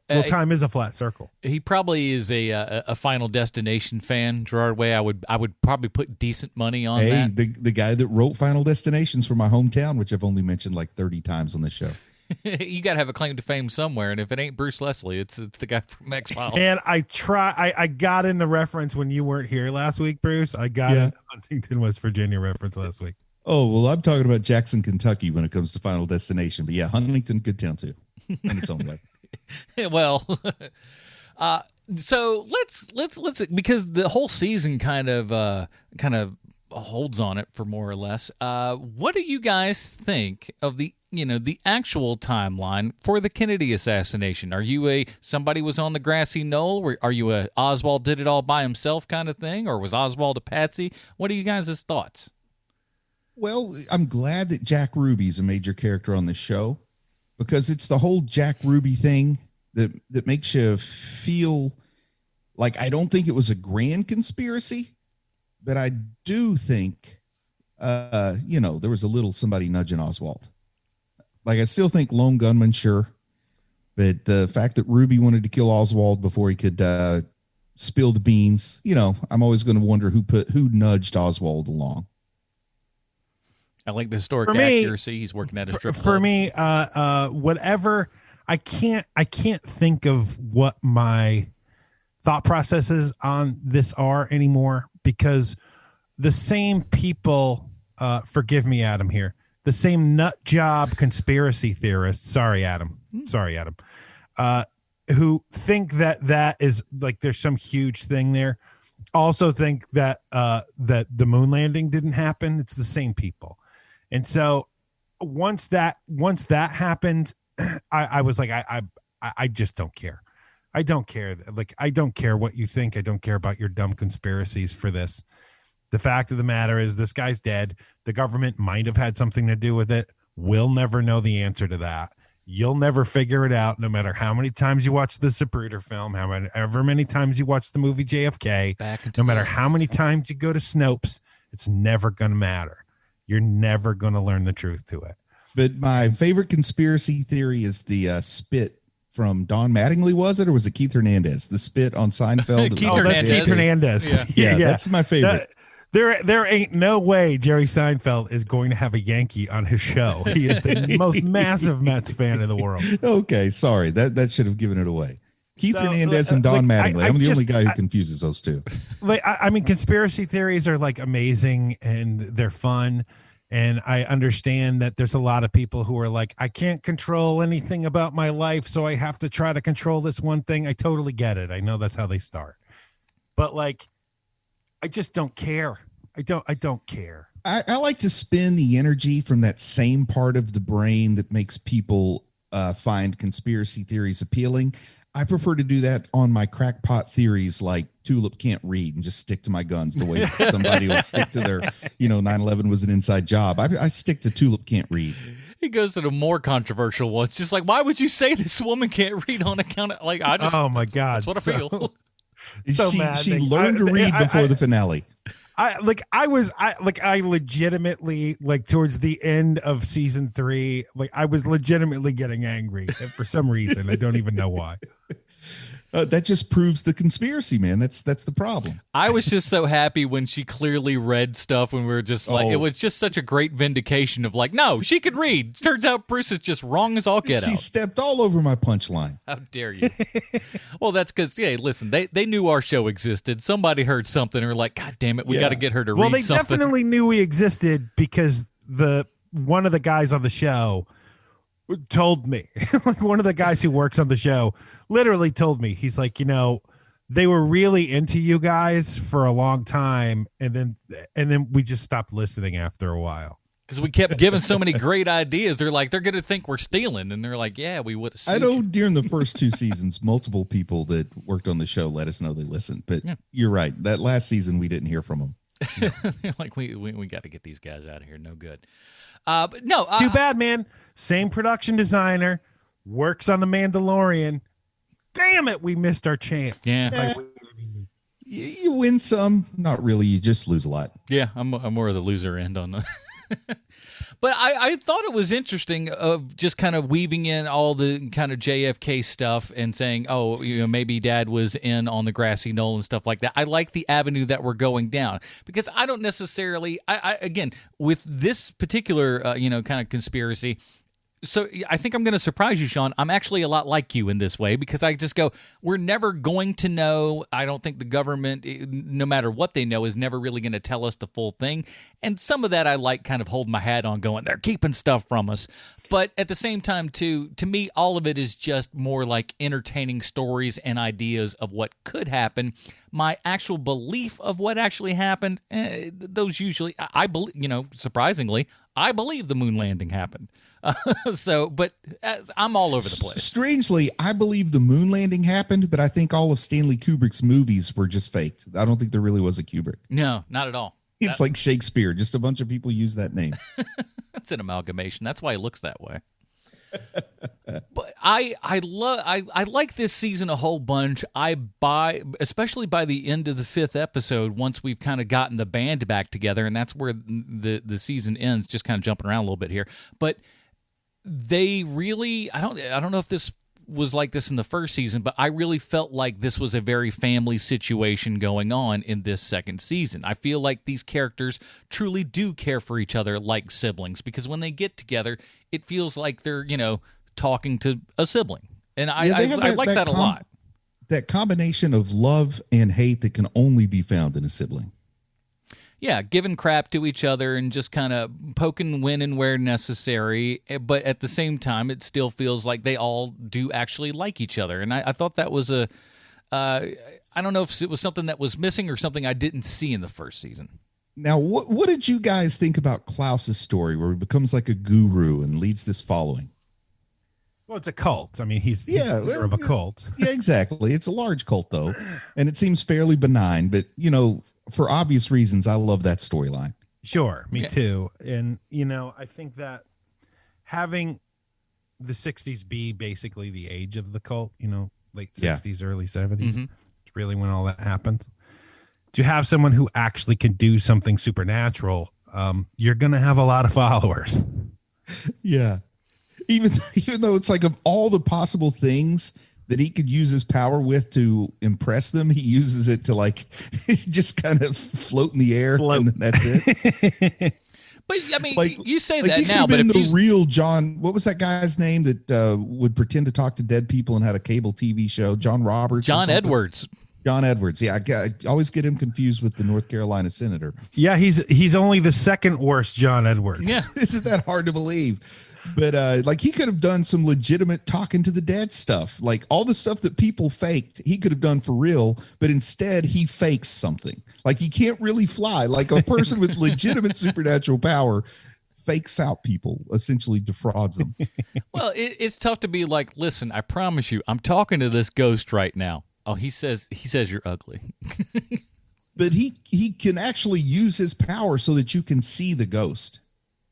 Well, time is a flat circle. He probably is a Final Destination fan, Gerard Way. I would probably put decent money on that. The guy that wrote Final Destinations for my hometown, which I've only mentioned like 30 times on this show. You got to have a claim to fame somewhere, and if it ain't Bruce Leslie, it's the guy from X-Files. And I got in the reference when you weren't here last week, Bruce. I got in the Huntington, West Virginia reference last week. Oh, well, I'm talking about Jackson, Kentucky when it comes to Final Destination. But yeah, Huntington, good town too, in its own way. Well, so let's because the whole season kind of holds on it for more or less. What do you guys think of the actual timeline for the Kennedy assassination? Are you somebody was on the grassy knoll? Are you a Oswald did it all by himself kind of thing, or was Oswald a patsy? What are you guys' thoughts? Well, I'm glad that Jack Ruby's a major character on this show, because it's the whole Jack Ruby thing that makes you feel like, I don't think it was a grand conspiracy, but I do think, there was a little somebody nudging Oswald. Like, I still think lone gunman, sure. But the fact that Ruby wanted to kill Oswald before he could spill the beans, I'm always going to wonder who nudged Oswald along. I like the historic accuracy. He's working at his strip club. For me, whatever, I can't think of what my thought processes on this are anymore, because the same people, forgive me, Adam, here, the same nut job conspiracy theorists, sorry, Adam, who think that is like there's some huge thing there, also think that that the moon landing didn't happen. It's the same people. And so once that happened, I was like, I just don't care. I don't care. Like, I don't care what you think. I don't care about your dumb conspiracies for this. The fact of the matter is, this guy's dead. The government might have had something to do with it. We'll never know the answer to that. You'll never figure it out, no matter how many times you watch the Zapruder film, however many times you watch the movie JFK, no matter how many times you go to Snopes, it's never going to matter. You're never going to learn the truth to it. But my favorite conspiracy theory is the spit from Don Mattingly, was it? Or was it Keith Hernandez? The spit on Seinfeld? Keith Hernandez. Yeah, that's my favorite. There ain't no way Jerry Seinfeld is going to have a Yankee on his show. He is the most massive Mets fan in the world. Okay, sorry. That should have given it away. Keith Hernandez and Don Mattingly. I'm the only guy who confuses those two. Like, I mean, conspiracy theories are like amazing and they're fun. And I understand that there's a lot of people who are like, I can't control anything about my life, so I have to try to control this one thing. I totally get it. I know that's how they start. But like, I just don't care. I don't care. I like to spin the energy from that same part of the brain that makes people find conspiracy theories appealing. I prefer to do that on my crackpot theories, like Tulip can't read, and just stick to my guns the way somebody will stick to their, 9/11 was an inside job. I stick to Tulip can't read. He goes to the more controversial ones. Just like, why would you say this woman can't read on account of, like, I just, oh my God. That's what I feel. She learned to read before the finale. I legitimately, like, towards the end of season 3, like, I was legitimately getting angry for some reason. I don't even know why. That just proves the conspiracy, man. That's the problem. I was just so happy when she clearly read stuff when we were just like, it was just such a great vindication of like, no, she could read. Turns out Bruce is just wrong as all get out. She stepped all over my punchline. How dare you? Well, that's because, yeah, listen, they knew our show existed. Somebody heard something and were like, God damn it, we got to get her to read something. Well, they definitely knew we existed because one of the guys on the show told me, like one of the guys who works on the show literally told me, he's like, they were really into you guys for a long time, and then we just stopped listening after a while because we kept giving so many great ideas. They're like, they're gonna think we're stealing, and they're like, yeah, we would have. I know during the first 2 seasons, multiple people that worked on the show let us know they listened, but you're right, that last season we didn't hear from them. Like we got to get these guys out of here. No good. But no, it's too bad, man. Same production designer, works on The Mandalorian. Damn it, we missed our chance. Yeah. You win some, not really. You just lose a lot. Yeah, I'm more of the loser end on the. But I thought it was interesting of just kind of weaving in all the kind of JFK stuff and saying, oh, maybe Dad was in on the grassy knoll and stuff like that. I like the avenue that we're going down because I don't necessarily, again, with this particular, kind of conspiracy. So I think I'm going to surprise you, Sean. I'm actually a lot like you in this way because I just go, we're never going to know. I don't think the government, no matter what they know, is never really going to tell us the full thing. And some of that I like kind of holding my hat on going, they're keeping stuff from us. But at the same time, too, to me, all of it is just more like entertaining stories and ideas of what could happen. My actual belief of what actually happened, those usually, I believe, surprisingly, I believe the moon landing happened. But I'm all over the place. Strangely, I believe the moon landing happened, but I think all of Stanley Kubrick's movies were just faked. I don't think there really was a Kubrick. No, not at all. It's like Shakespeare. Just a bunch of people use that name. That's an amalgamation. That's why he looks that way. But I like this season a whole bunch. Especially by the end of the 5th episode, once we've kind of gotten the band back together, and that's where the season ends. Just kind of jumping around a little bit here, but they really, I don't know if this was like this in the first season, but I really felt like this was a very family situation going on in this second season. I feel like these characters truly do care for each other like siblings because when they get together, it feels like they're, talking to a sibling. And I like that a lot. That combination of love and hate that can only be found in a sibling. Yeah, giving crap to each other and just kind of poking when and where necessary. But at the same time, it still feels like they all do actually like each other. And I thought that was I don't know if it was something that was missing or something I didn't see in the first season. Now, what did you guys think about Klaus's story where he becomes like a guru and leads this following? Well, it's a cult. I mean, he's leader of a cult. Yeah, exactly. It's a large cult, though, and it seems fairly benign. But, for obvious reasons, I love that storyline. Sure, me too. And, I think that having the 60s be basically the age of the cult, late 60s, early 70s, it's really when all that happens. To have someone who actually can do something supernatural, you're going to have a lot of followers. Yeah. Even though it's like of all the possible things that he could use his power with to impress them, he uses it to just kind of float in the air and then that's it. But I mean, you say that now, but the real John, what was that guy's name that would pretend to talk to dead people and had a cable TV show? John Roberts, John Edwards. John Edwards. Yeah, I always get him confused with the North Carolina senator. Yeah, he's only the second worst John Edwards. Yeah, isn't that hard to believe? But he could have done some legitimate talking to the dead stuff, like all the stuff that people faked. He could have done for real, but instead he fakes something. Like he can't really fly. Like a person with legitimate supernatural power fakes out people, essentially defrauds them. Well, it's tough to be like, listen, I promise you, I'm talking to this ghost right now. Oh, he says you're ugly. But he can actually use his power so that you can see the ghost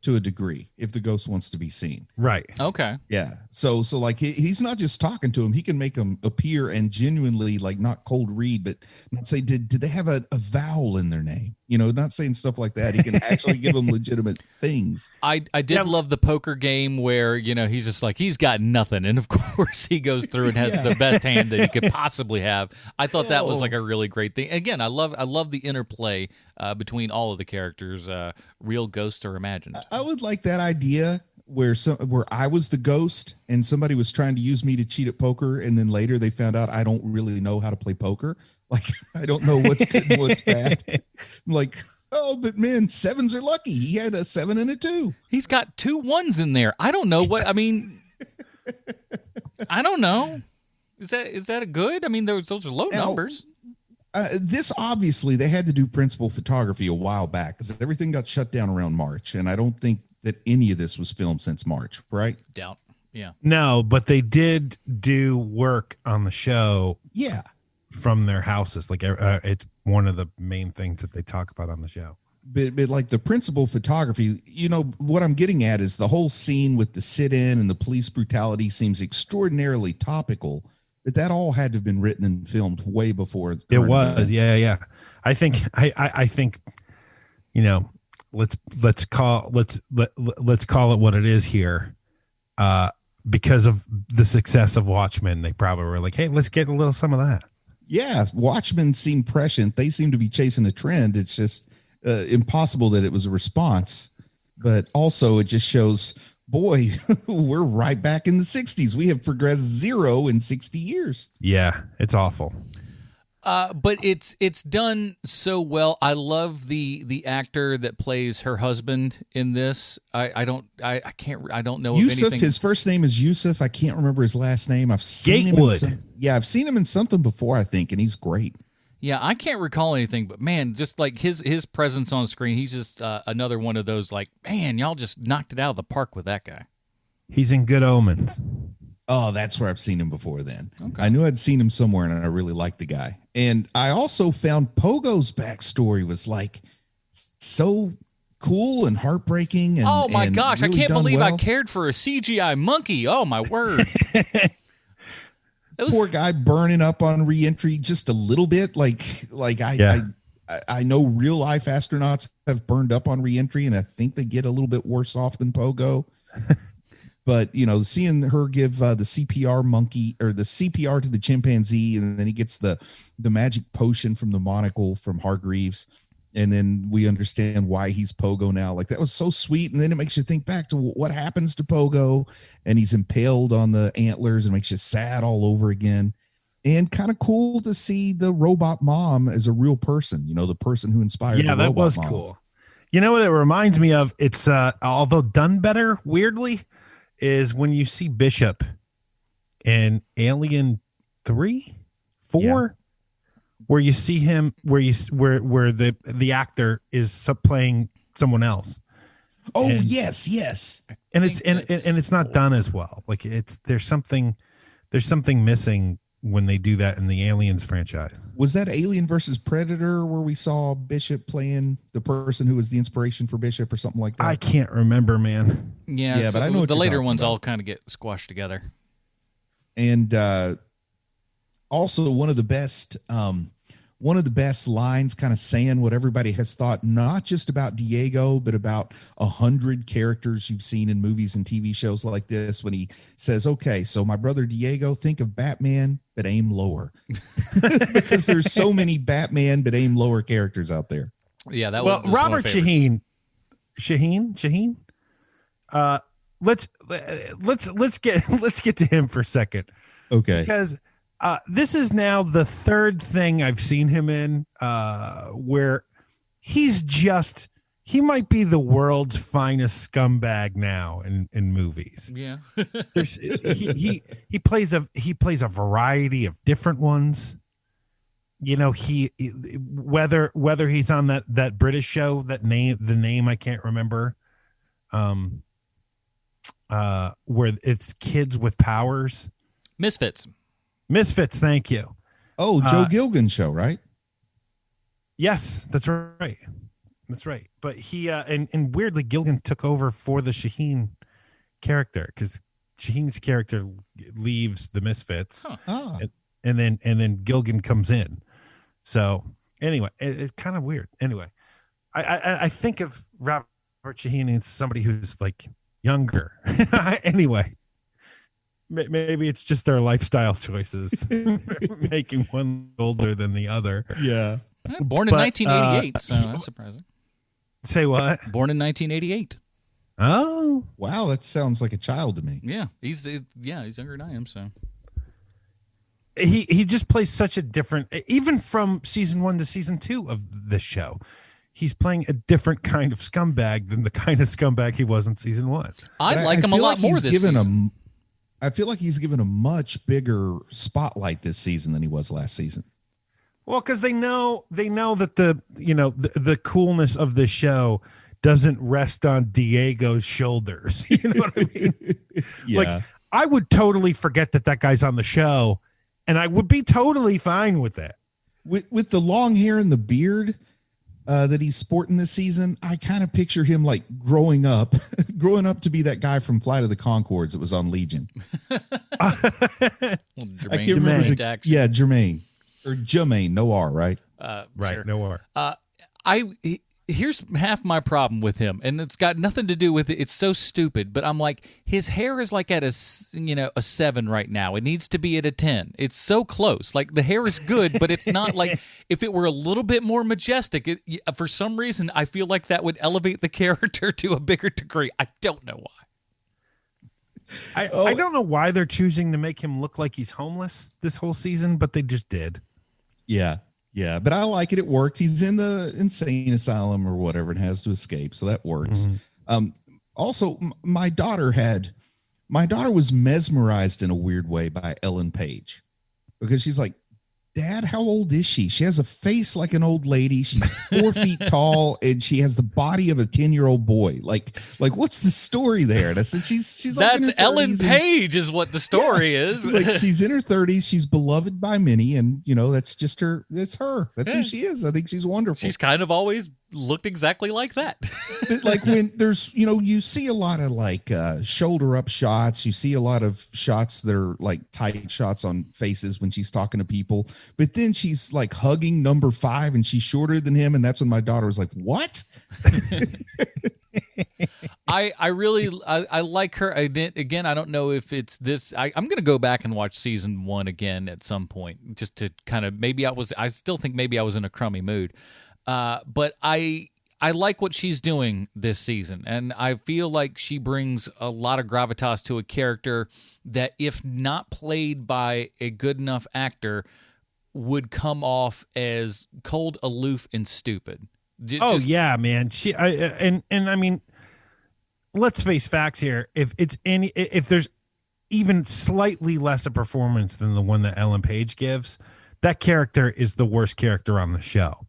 to a degree if the ghost wants to be seen. Right. Okay. Yeah. So like he's not just talking to him. He can make him appear and genuinely like not cold read, but not say, did they have a vowel in their name? not saying stuff like that. He can actually give them legitimate things. I did love the poker game where, he's just like, he's got nothing. And of course he goes through and has the best hand that he could possibly have. I thought that was like a really great thing. Again, I love the interplay between all of the characters, real ghost or imagined. I would like that idea where I was the ghost and somebody was trying to use me to cheat at poker. And then later they found out I don't really know how to play poker. Like, I don't know what's good and what's bad. I'm like, oh, but man, 7s are lucky. He had a 7 and a 2. He's got 2 1s in there. I don't know what, I mean, I don't know. Is that a good? I mean, those are low numbers. This obviously they had to do principal photography a while back because everything got shut down around March. And I don't think that any of this was filmed since March, right? Doubt. Yeah. No, but they did do work on the show. Yeah. From their houses. Like it's one of the main things that they talk about on the show. But like the principal photography, what I'm getting at is the whole scene with the sit-in and the police brutality seems extraordinarily topical. But that all had to have been written and filmed way before. It was. Yeah. I think, let's call it what it is here. Because of the success of Watchmen, they probably were like, hey, let's get a little some of that. Yeah, Watchmen seem prescient. They seem to be chasing a trend. It's just impossible that it was a response. But also it just shows, boy, we're right back in the 60s. We have progressed 0 in 60 years. Yeah, it's awful. But it's done so well. I love the actor that plays her husband in this. I don't know Yusuf, of anything. his first name is Yusuf. I can't remember his last name. I've seen Gatewood. him. I've seen him in something before, I think, and he's great. Yeah, I can't recall anything, but man, just like his presence on screen, he's just another one of those like, man, y'all just knocked it out of the park with that guy. He's in Good Omens. Oh, that's where I've seen him before then. Okay. I knew I'd seen him somewhere, and I really liked the guy. And I also found Pogo's backstory was like so cool and heartbreaking. And, oh my gosh, really I can't believe well. I cared for a CGI monkey. Oh my word. Poor guy burning up on reentry just a little bit. I know real life astronauts have burned up on reentry, and I think they get a little bit worse off than Pogo. But, seeing her give the CPR monkey or the CPR to the chimpanzee, and then he gets the magic potion from the monocle from Hargreaves. And then we understand why he's Pogo now. Like, that was so sweet. And then it makes you think back to what happens to Pogo, and he's impaled on the antlers and makes you sad all over again. And kind of cool to see the robot mom as a real person, the person who inspired the robot that was mom. Cool. You know what it reminds me of? It's although done better, weirdly, is when you see Bishop in Alien 3, 4, where you see him, where the actor is playing someone else. Oh, and, yes. And it's not done as well. Like there's something missing when they do that in the Aliens franchise. Was that Alien versus Predator where we saw Bishop playing the person who was the inspiration for Bishop or something like that? I can't remember, man. Yeah, but I know what the you're later talking ones about. all kind of get squashed together. And also one of the best lines kind of saying what everybody has thought, not just about Diego, but about 100 characters you've seen in movies and TV shows like this, when he says, okay, so my brother Diego, think of Batman, but aim lower. Because there's so many Batman, but aim lower characters out there. Yeah, that was Robert Shaheen. Let's get to him for a second. Okay. Because this is now the third thing I've seen him in where he might be the world's finest scumbag now in movies. Yeah. he plays a variety of different ones. He whether he's on that British show, the name I can't remember, where it's kids with powers. Misfits, thank you. Oh, Joe Gilgun show, right? Yes, that's right. But he and weirdly Gilgun took over for the Shaheen character, because Shaheen's character leaves the Misfits, and then Gilgun comes in. So anyway, it's kind of weird. Anyway, I think of Robert Shaheen as somebody who's like younger. Anyway, maybe it's just their lifestyle choices making one older than the other. Yeah. Born in 1988, so that's surprising. Say what? Born in 1988. Oh, wow, that sounds like a child to me. Yeah, he's younger than I am. So he just plays such a different, even from season 1 to season 2 of this show. He's playing a different kind of scumbag than the kind of scumbag he was in season 1. I like him a lot more this season. I feel like he's given a much bigger spotlight this season than he was last season. Well, because they know that the coolness of the show doesn't rest on Diego's shoulders. You know what I mean? Yeah. Like, I would totally forget that guy's on the show, and I would be totally fine with that. With the long hair and the beard that he's sporting this season, I kind of picture him like growing up to be that guy from Flight of the Conchords that was on Legion. I can't remember. Jermaine. Or Jermaine, no R, right? Right, Sure. no R. Here's half my problem with him, and it's got nothing to do with it. It's so stupid, but I'm like, his hair is like at a 7 right now. It needs to be at a 10. It's so close. Like, the hair is good, but it's not like, if it were a little bit more majestic, for some reason, I feel like that would elevate the character to a bigger degree. I don't know why. I don't know why they're choosing to make him look like he's homeless this whole season, but they just did. Yeah, but I like it. It works. He's in the insane asylum or whatever and has to escape, so that works. Mm-hmm. Also, my daughter was mesmerized in a weird way by Ellen Page, because she's like, Dad, how old is she? She has a face like an old lady. She's 4 feet tall, and she has the body of a 10-year-old boy. Like what's the story there? And I said, she's like, that's Ellen Page is what the story is. Like, she's in her 30s. She's beloved by many, and that's just her. That's her. That's who she is. I think she's wonderful. She's kind of always looked exactly like that. But like, when there's, you see a lot of like shoulder up shots. You see a lot of shots that are like tight shots on faces when she's talking to people. But then she's like hugging number 5, and she's shorter than him. And that's when my daughter was like, what? I really like her. Again, I don't know if it's this. I'm going to go back and watch season 1 again at some point, just to kind of, I still think maybe I was in a crummy mood. But I like what she's doing this season, and I feel like she brings a lot of gravitas to a character that, if not played by a good enough actor, would come off as cold, aloof, and stupid. Yeah, man. I mean, let's face facts here. If there's even slightly less a performance than the one that Ellen Page gives, that character is the worst character on the show.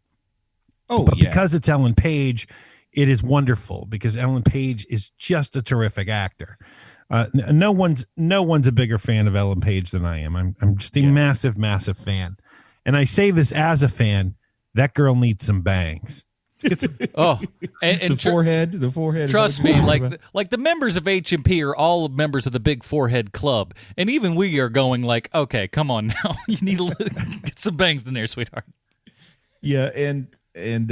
But because it's Ellen Page, it is wonderful, because Ellen Page is just a terrific actor. No one's a bigger fan of Ellen Page than I am. I'm just a massive, massive fan. And I say this as a fan. That girl needs some bangs. And the forehead. Trust me, like the members of HMP are all members of the Big Forehead Club, and even we are going like, okay, come on now, you need to get some bangs in there, sweetheart. Yeah, and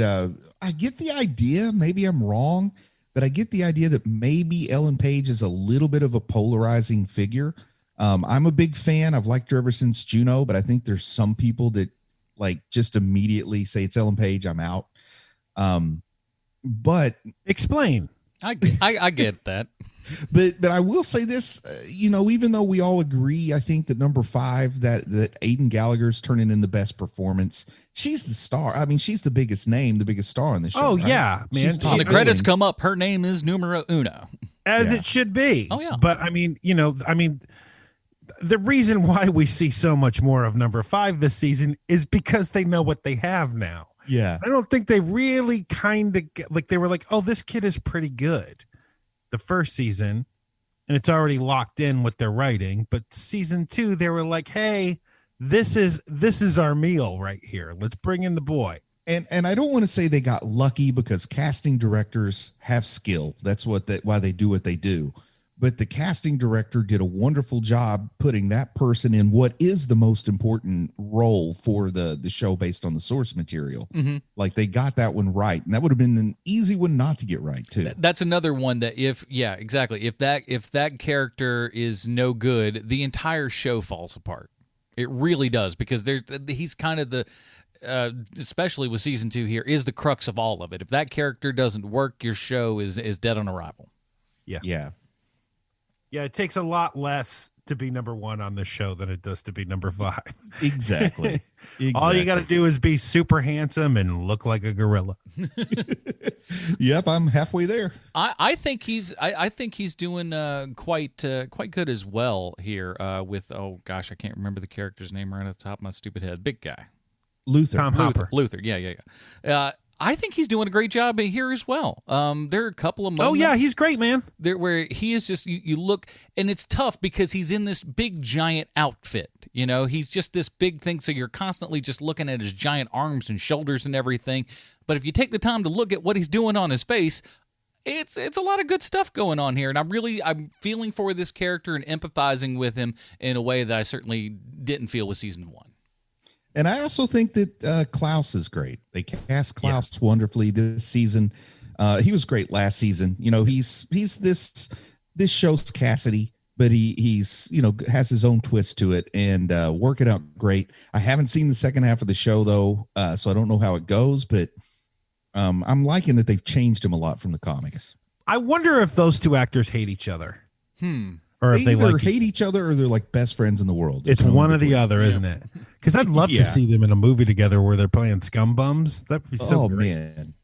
I get the idea. Maybe I'm wrong, but I get the idea that maybe Ellen Page is a little bit of a polarizing figure. I'm a big fan. I've liked her ever since Juno, but I think there's some people that like just immediately say it's Ellen Page, I'm out. But explain. I get that. But I will say this, even though we all agree, I think that number 5, that Aidan Gallagher's turning in the best performance. She's the star. I mean, she's the biggest name, the biggest star on the show. Oh, right? yeah, man. When the credits come up, her name is numero uno. As it should be. Oh, yeah. But I mean, the reason why we see so much more of number 5 this season is because they know what they have now. Yeah. I don't think they really they were like, oh, this kid is pretty good the first season, and it's already locked in what they're writing. But season 2, they were like, hey, this is our meal right here. Let's bring in the boy. And I don't want to say they got lucky, because casting directors have skill. That's why they do what they do. but the casting director did a wonderful job putting that person in what is the most important role for the show based on the source material. Like they got that one right, and that would have been an easy one not to get right too. That's another one that if that character is no good, the entire show falls apart. It really does, because he's kind of the especially with season 2 here, is the crux of all of it. If that character doesn't work, your show is dead on arrival. Yeah, it takes a lot less to be number 1 on this show than it does to be number 5. Exactly. All you got to do is be super handsome and look like a gorilla. Yep, I'm halfway there. I think he's doing quite good as well here with, oh gosh, I can't remember the character's name right off the top of my stupid head. Big guy. Luther. Tom Hopper. Luther. Yeah. I think he's doing a great job here as well. There are a couple of moments. Oh yeah, he's great, man. There where he is just you look, and it's tough because he's in this big giant outfit. You know, he's just this big thing, so you're constantly just looking at his giant arms and shoulders and everything. But if you take the time to look at what he's doing on his face, it's a lot of good stuff going on here, and I'm feeling for this character and empathizing with him in a way that I certainly didn't feel with season 1. And I also think that Klaus is great. They cast Klaus wonderfully this season. He was great last season. You know, he's this show's Cassidy, but he's has his own twist to it and work it out great. I haven't seen the second half of the show though, so I don't know how it goes. But I'm liking that they've changed him a lot from the comics. I wonder if those two actors hate each other. Or if they either like hate each other or they're like best friends in the world. It's one or the other, isn't it? Because I'd love to see them in a movie together where they're playing scum bums. That'd be so great. Man.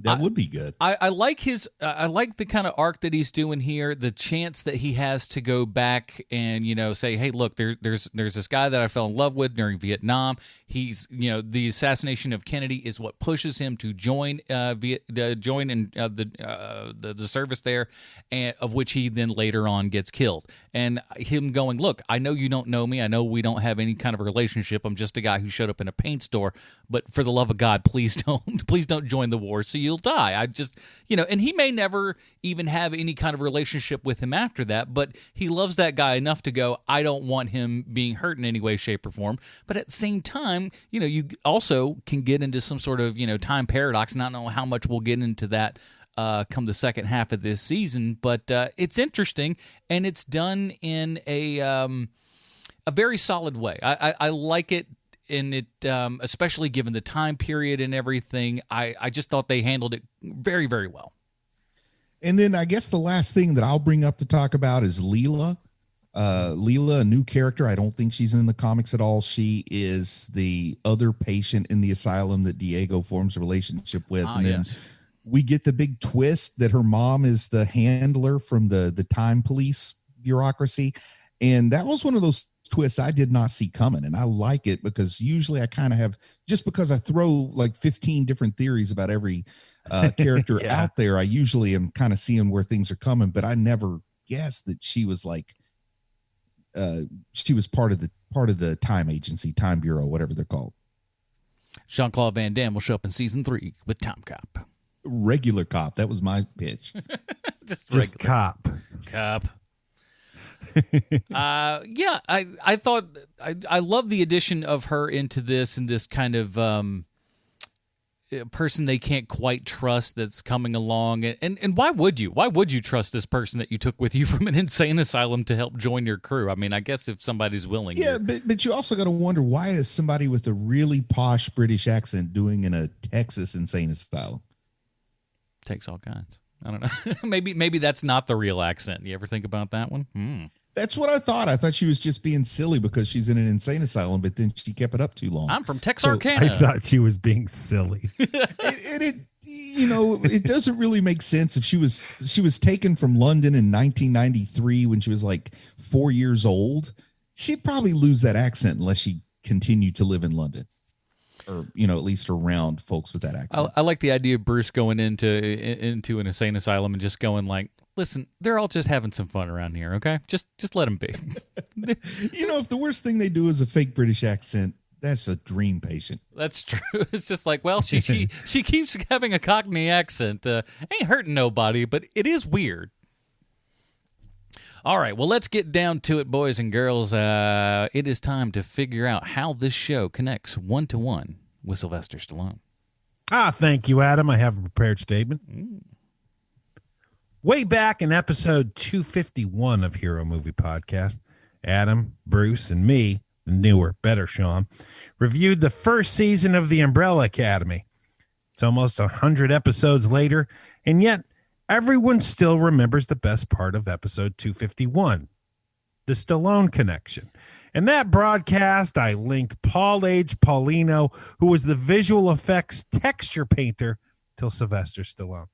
That would be good. I like I like the kind of arc that he's doing here. The chance that he has to go back and say, hey, look, there's this guy that I fell in love with during Vietnam. He's the assassination of Kennedy is what pushes him to join the service there, and of which he then later on gets killed. And him going, look, I know you don't know me. I know we don't have any kind of a relationship. I'm just a guy who showed up in a paint store. But for the love of God, please don't join the war. So you'll die. I just, and he may never even have any kind of relationship with him after that, but he loves that guy enough to go, I don't want him being hurt in any way, shape, or form. But at the same time, you also can get into some sort of, time paradox, and I don't know how much we'll get into that come the second half of this season, but it's interesting, and it's done in a very solid way. I like it. And it, especially given the time period and everything, I just thought they handled it very, very well. And then I guess the last thing that I'll bring up to talk about is Leela. Leela, a new character. I don't think she's in the comics at all. She is the other patient in the asylum that Diego forms a relationship with. And then we get the big twist that her mom is the handler from the time police bureaucracy. And that was one of those twists I did not see coming, and I like it because usually I kind of have, just because I throw like 15 different theories about every character out there, I usually am kind of seeing where things are coming, but I never guessed that she was like she was part of the time agency, time bureau, whatever they're called. Jean-Claude Van Damme will show up in season 3 with Time Cop. Regular cop, that was my pitch. just cop. I thought I love the addition of her into this, and this kind of person they can't quite trust that's coming along. And why would you trust this person that you took with you from an insane asylum to help join your crew? I mean, I guess if somebody's willing. Yeah, but you also got to wonder, why is somebody with a really posh British accent doing in a Texas insane asylum? Takes all kinds. I don't know. maybe that's not the real accent. You ever think about that one? That's what I thought. I thought she was just being silly because she's in an insane asylum, but then she kept it up too long. I'm from Texarkana. I thought she was being silly. It doesn't really make sense. If she was taken from London in 1993 when she was like 4 years old, she'd probably lose that accent unless she continued to live in London. Or, at least around folks with that accent. I like the idea of Bruce going into an insane asylum and just going like, listen, they're all just having some fun around here, okay? Just let them be. If the worst thing they do is a fake British accent, that's a dream patient. That's true. It's just like, well, she keeps having a Cockney accent. Ain't hurting nobody, but it is weird. All right, well, let's get down to it, boys and girls. It is time to figure out how this show connects one-to-one with Sylvester Stallone. Thank you, Adam. I have a prepared statement. Way back in episode 251 of Hero Movie Podcast, Adam, Bruce, and me, the newer, better Sean, reviewed the first season of The Umbrella Academy. It's almost 100 episodes later, and yet everyone still remembers the best part of episode 251, the Stallone connection. In that broadcast, I linked Paul H. Paulino, who was the visual effects texture painter, till Sylvester Stallone.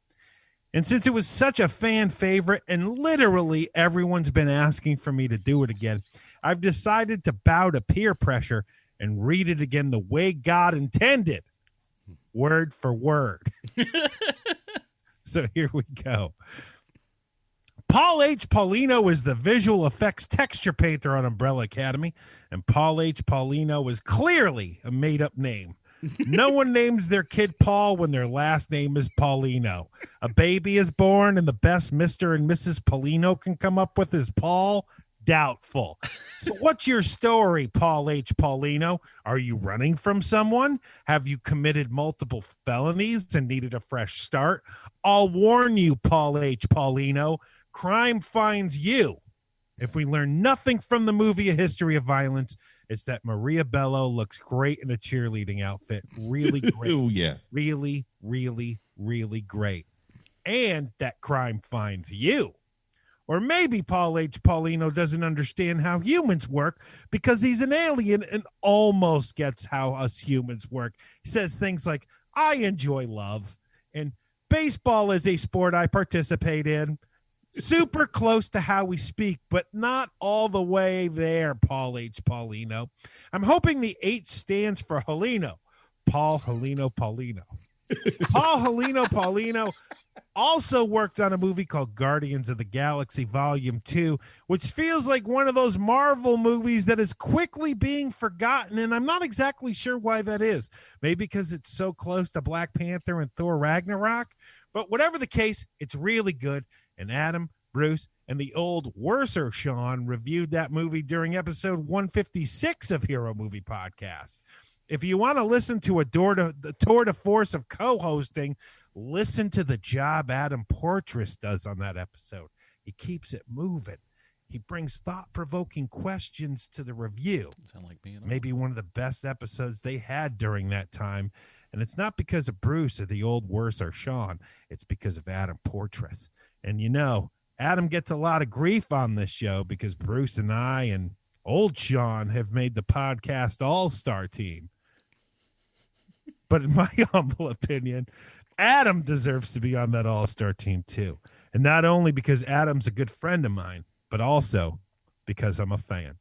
And since it was such a fan favorite and literally everyone's been asking for me to do it again, I've decided to bow to peer pressure and read it again the way God intended, word for word. So here we go. Paul H. Paulino is the visual effects texture painter on Umbrella Academy, and Paul H. Paulino is clearly a made-up name. No one names their kid Paul when their last name is Paulino. A baby is born, and the best Mr. and Mrs. Paulino can come up with is Paul. Doubtful. So what's your story, Paul H. Paulino? Are you running from someone? Have you committed multiple felonies and needed a fresh start? I'll warn you, Paul H. Paulino, crime finds you. If we learn nothing from the movie A History of Violence, it's that Maria Bello looks great in a cheerleading outfit. Really great. Oh, yeah. Really, really, really great. And that crime finds you. Or maybe Paul H. Paulino doesn't understand how humans work because he's an alien and almost gets how us humans work. He says things like, I enjoy love, and baseball is a sport I participate in. Super close to how we speak, but not all the way there, Paul H. Paulino. I'm hoping the H stands for Helino. Paul Helino Paulino. Paul Helino Paulino also worked on a movie called Guardians of the Galaxy Volume 2, which feels like one of those Marvel movies that is quickly being forgotten, and I'm not exactly sure why that is. Maybe because it's so close to Black Panther and Thor Ragnarok, but whatever the case, it's really good, and Adam, Bruce, and the old worser Sean reviewed that movie during episode 156 of Hero Movie Podcast. If you want to listen to the tour de force of co-hosting, listen to the job Adam Portress does on that episode. He keeps it moving. He brings thought-provoking questions to the review. Sound like me. Maybe one of the best episodes they had during that time. And it's not because of Bruce or the old worse or Sean. It's because of Adam Portress. And you know, Adam gets a lot of grief on this show because Bruce and I and old Sean have made the podcast all-star team. But in my humble opinion, Adam deserves to be on that all-star team too. And not only because Adam's a good friend of mine, but also because I'm a fan.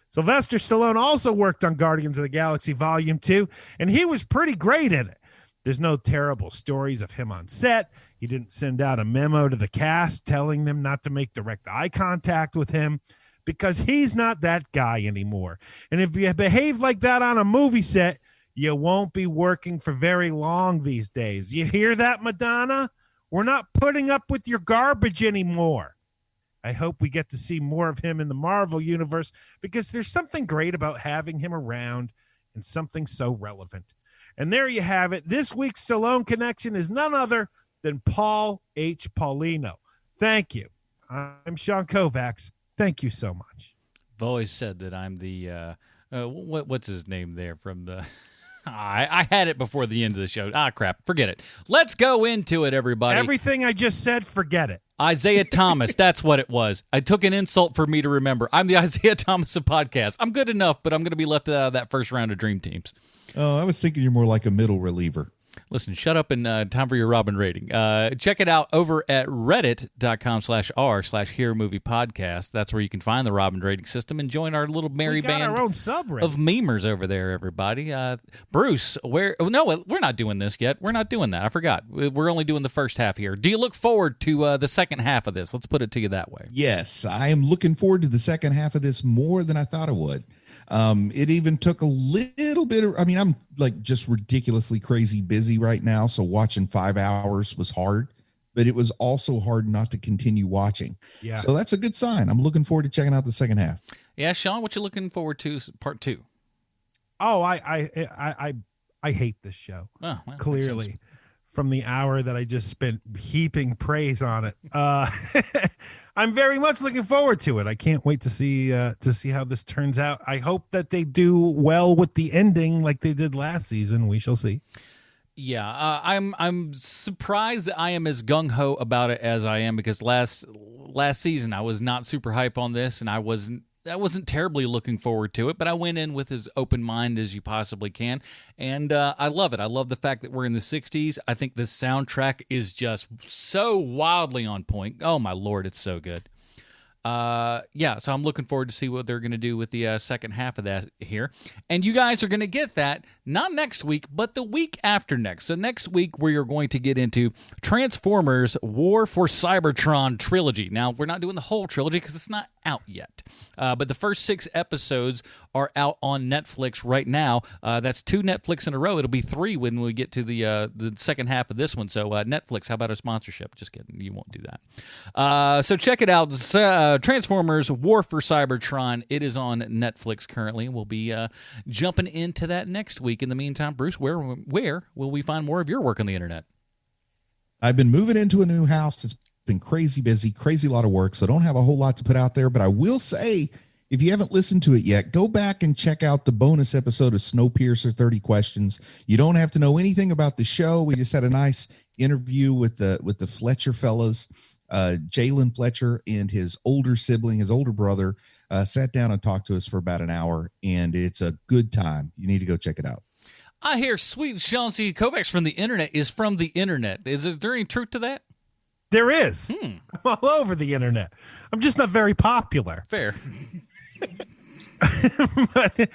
Sylvester Stallone also worked on Guardians of the Galaxy Volume 2, and he was pretty great in it. There's no terrible stories of him on set. He didn't send out a memo to the cast telling them not to make direct eye contact with him because he's not that guy anymore. And if you behave like that on a movie set, you won't be working for very long these days. You hear that, Madonna? We're not putting up with your garbage anymore. I hope we get to see more of him in the Marvel universe because there's something great about having him around and something so relevant. And there you have it. This week's Stallone connection is none other than Paul H. Paulino. Thank you. I'm Sean Kovacs. Thank you so much. I've always said that I'm the, what's his name there from the... I had it before the end of the show. Crap. Forget it. Let's go into it, everybody. Everything I just said, forget it. Isaiah Thomas. That's what it was. I took an insult for me to remember. I'm the Isaiah Thomas of podcasts. I'm good enough, but I'm going to be left out of that first round of Dream Teams. Oh, I was thinking you're more like a middle reliever. Listen, shut up and time for your Robin rating. Check it out over at reddit.com/r/Hero Movie Podcast. That's where you can find the Robin rating system and join our little merry band our own subreddit of memers over there, everybody. Bruce, we're not doing this yet. We're not doing that. I forgot. We're only doing the first half here. Do you look forward to the second half of this? Let's put it to you that way. Yes, I am looking forward to the second half of this more than I thought I would. It even took a little bit of, I'm like just ridiculously crazy busy right now. So watching 5 hours was hard, but it was also hard not to continue watching. Yeah. So that's a good sign. I'm looking forward to checking out the second half. Yeah, Sean, what you looking forward to? Part 2. Oh, I hate this show. Oh, well, clearly, from the hour that I just spent heaping praise on it. I'm very much looking forward to it. I can't wait to see how this turns out. I hope that they do well with the ending like they did last season. We shall see. Yeah, I'm surprised that I am as gung-ho about it as I am, because last season I was not super hype on this, and I wasn't terribly looking forward to it, but I went in with as open mind as you possibly can, and I love it. I love the fact that we're in the 60s. I think this soundtrack is just so wildly on point. Oh, my Lord, it's so good. So I'm looking forward to see what they're going to do with the second half of that here. And you guys are going to get that not next week, but the week after next. So next week, we are going to get into Transformers War for Cybertron trilogy. Now, we're not doing the whole trilogy because it's not out yet. But the first 6 episodes are out on Netflix right now. That's 2 Netflix in a row. It'll be 3 when we get to the second half of this one. So Netflix, how about a sponsorship? Just kidding. You won't do that. So check it out. Transformers War for Cybertron. It is on Netflix currently. We'll be jumping into that next week. In the meantime, Bruce, where will we find more of your work on the internet? I've been moving into a new house. It's been crazy busy, crazy lot of work, so I don't have a whole lot to put out there. But I will say, if you haven't listened to it yet, go back and check out the bonus episode of Snowpiercer 30 Questions. You don't have to know anything about the show. We just had a nice interview with the Fletcher fellas. Jalen Fletcher and his older sibling, his older brother, sat down and talked to us for about an hour, and it's a good time. You need to go check it out. I hear sweet Sean C. Kovacs from the internet is from the internet. Is there any truth to that? There is. I'm all over the internet. I'm just not very popular. Fair. But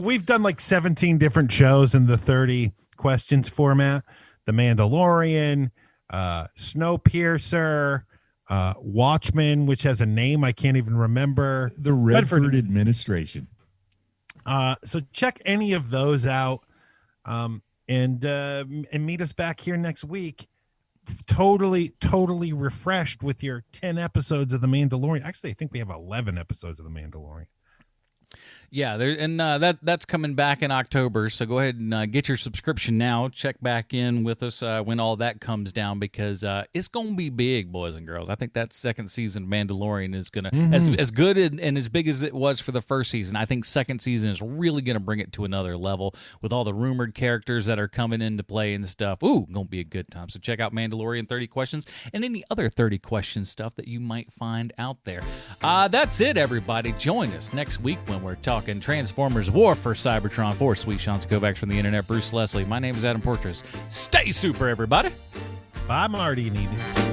we've done like 17 different shows in the 30 questions format. The Mandalorian, Snowpiercer, Watchmen, which has a name I can't even remember. The Redford Administration. So check any of those out, and meet us back here next week. Totally refreshed with your 10 episodes of The Mandalorian. Actually, I think we have 11 episodes of The Mandalorian. Yeah, that's coming back in October, so go ahead and get your subscription now. Check back in with us when all that comes down, because it's going to be big, boys and girls. I think that second season of Mandalorian is going to, as good and as big as it was for the first season, I think second season is really going to bring it to another level with all the rumored characters that are coming into play and stuff. Ooh, going to be a good time. So check out Mandalorian 30 Questions and any other 30 Questions stuff that you might find out there. That's it, everybody. Join us next week when we're talking Transformers War for Cybertron. For Sweet Sean Kovacs from the internet, Bruce Leslie. My name is Adam Portress. Stay super, everybody. Bye, Marty and Edie.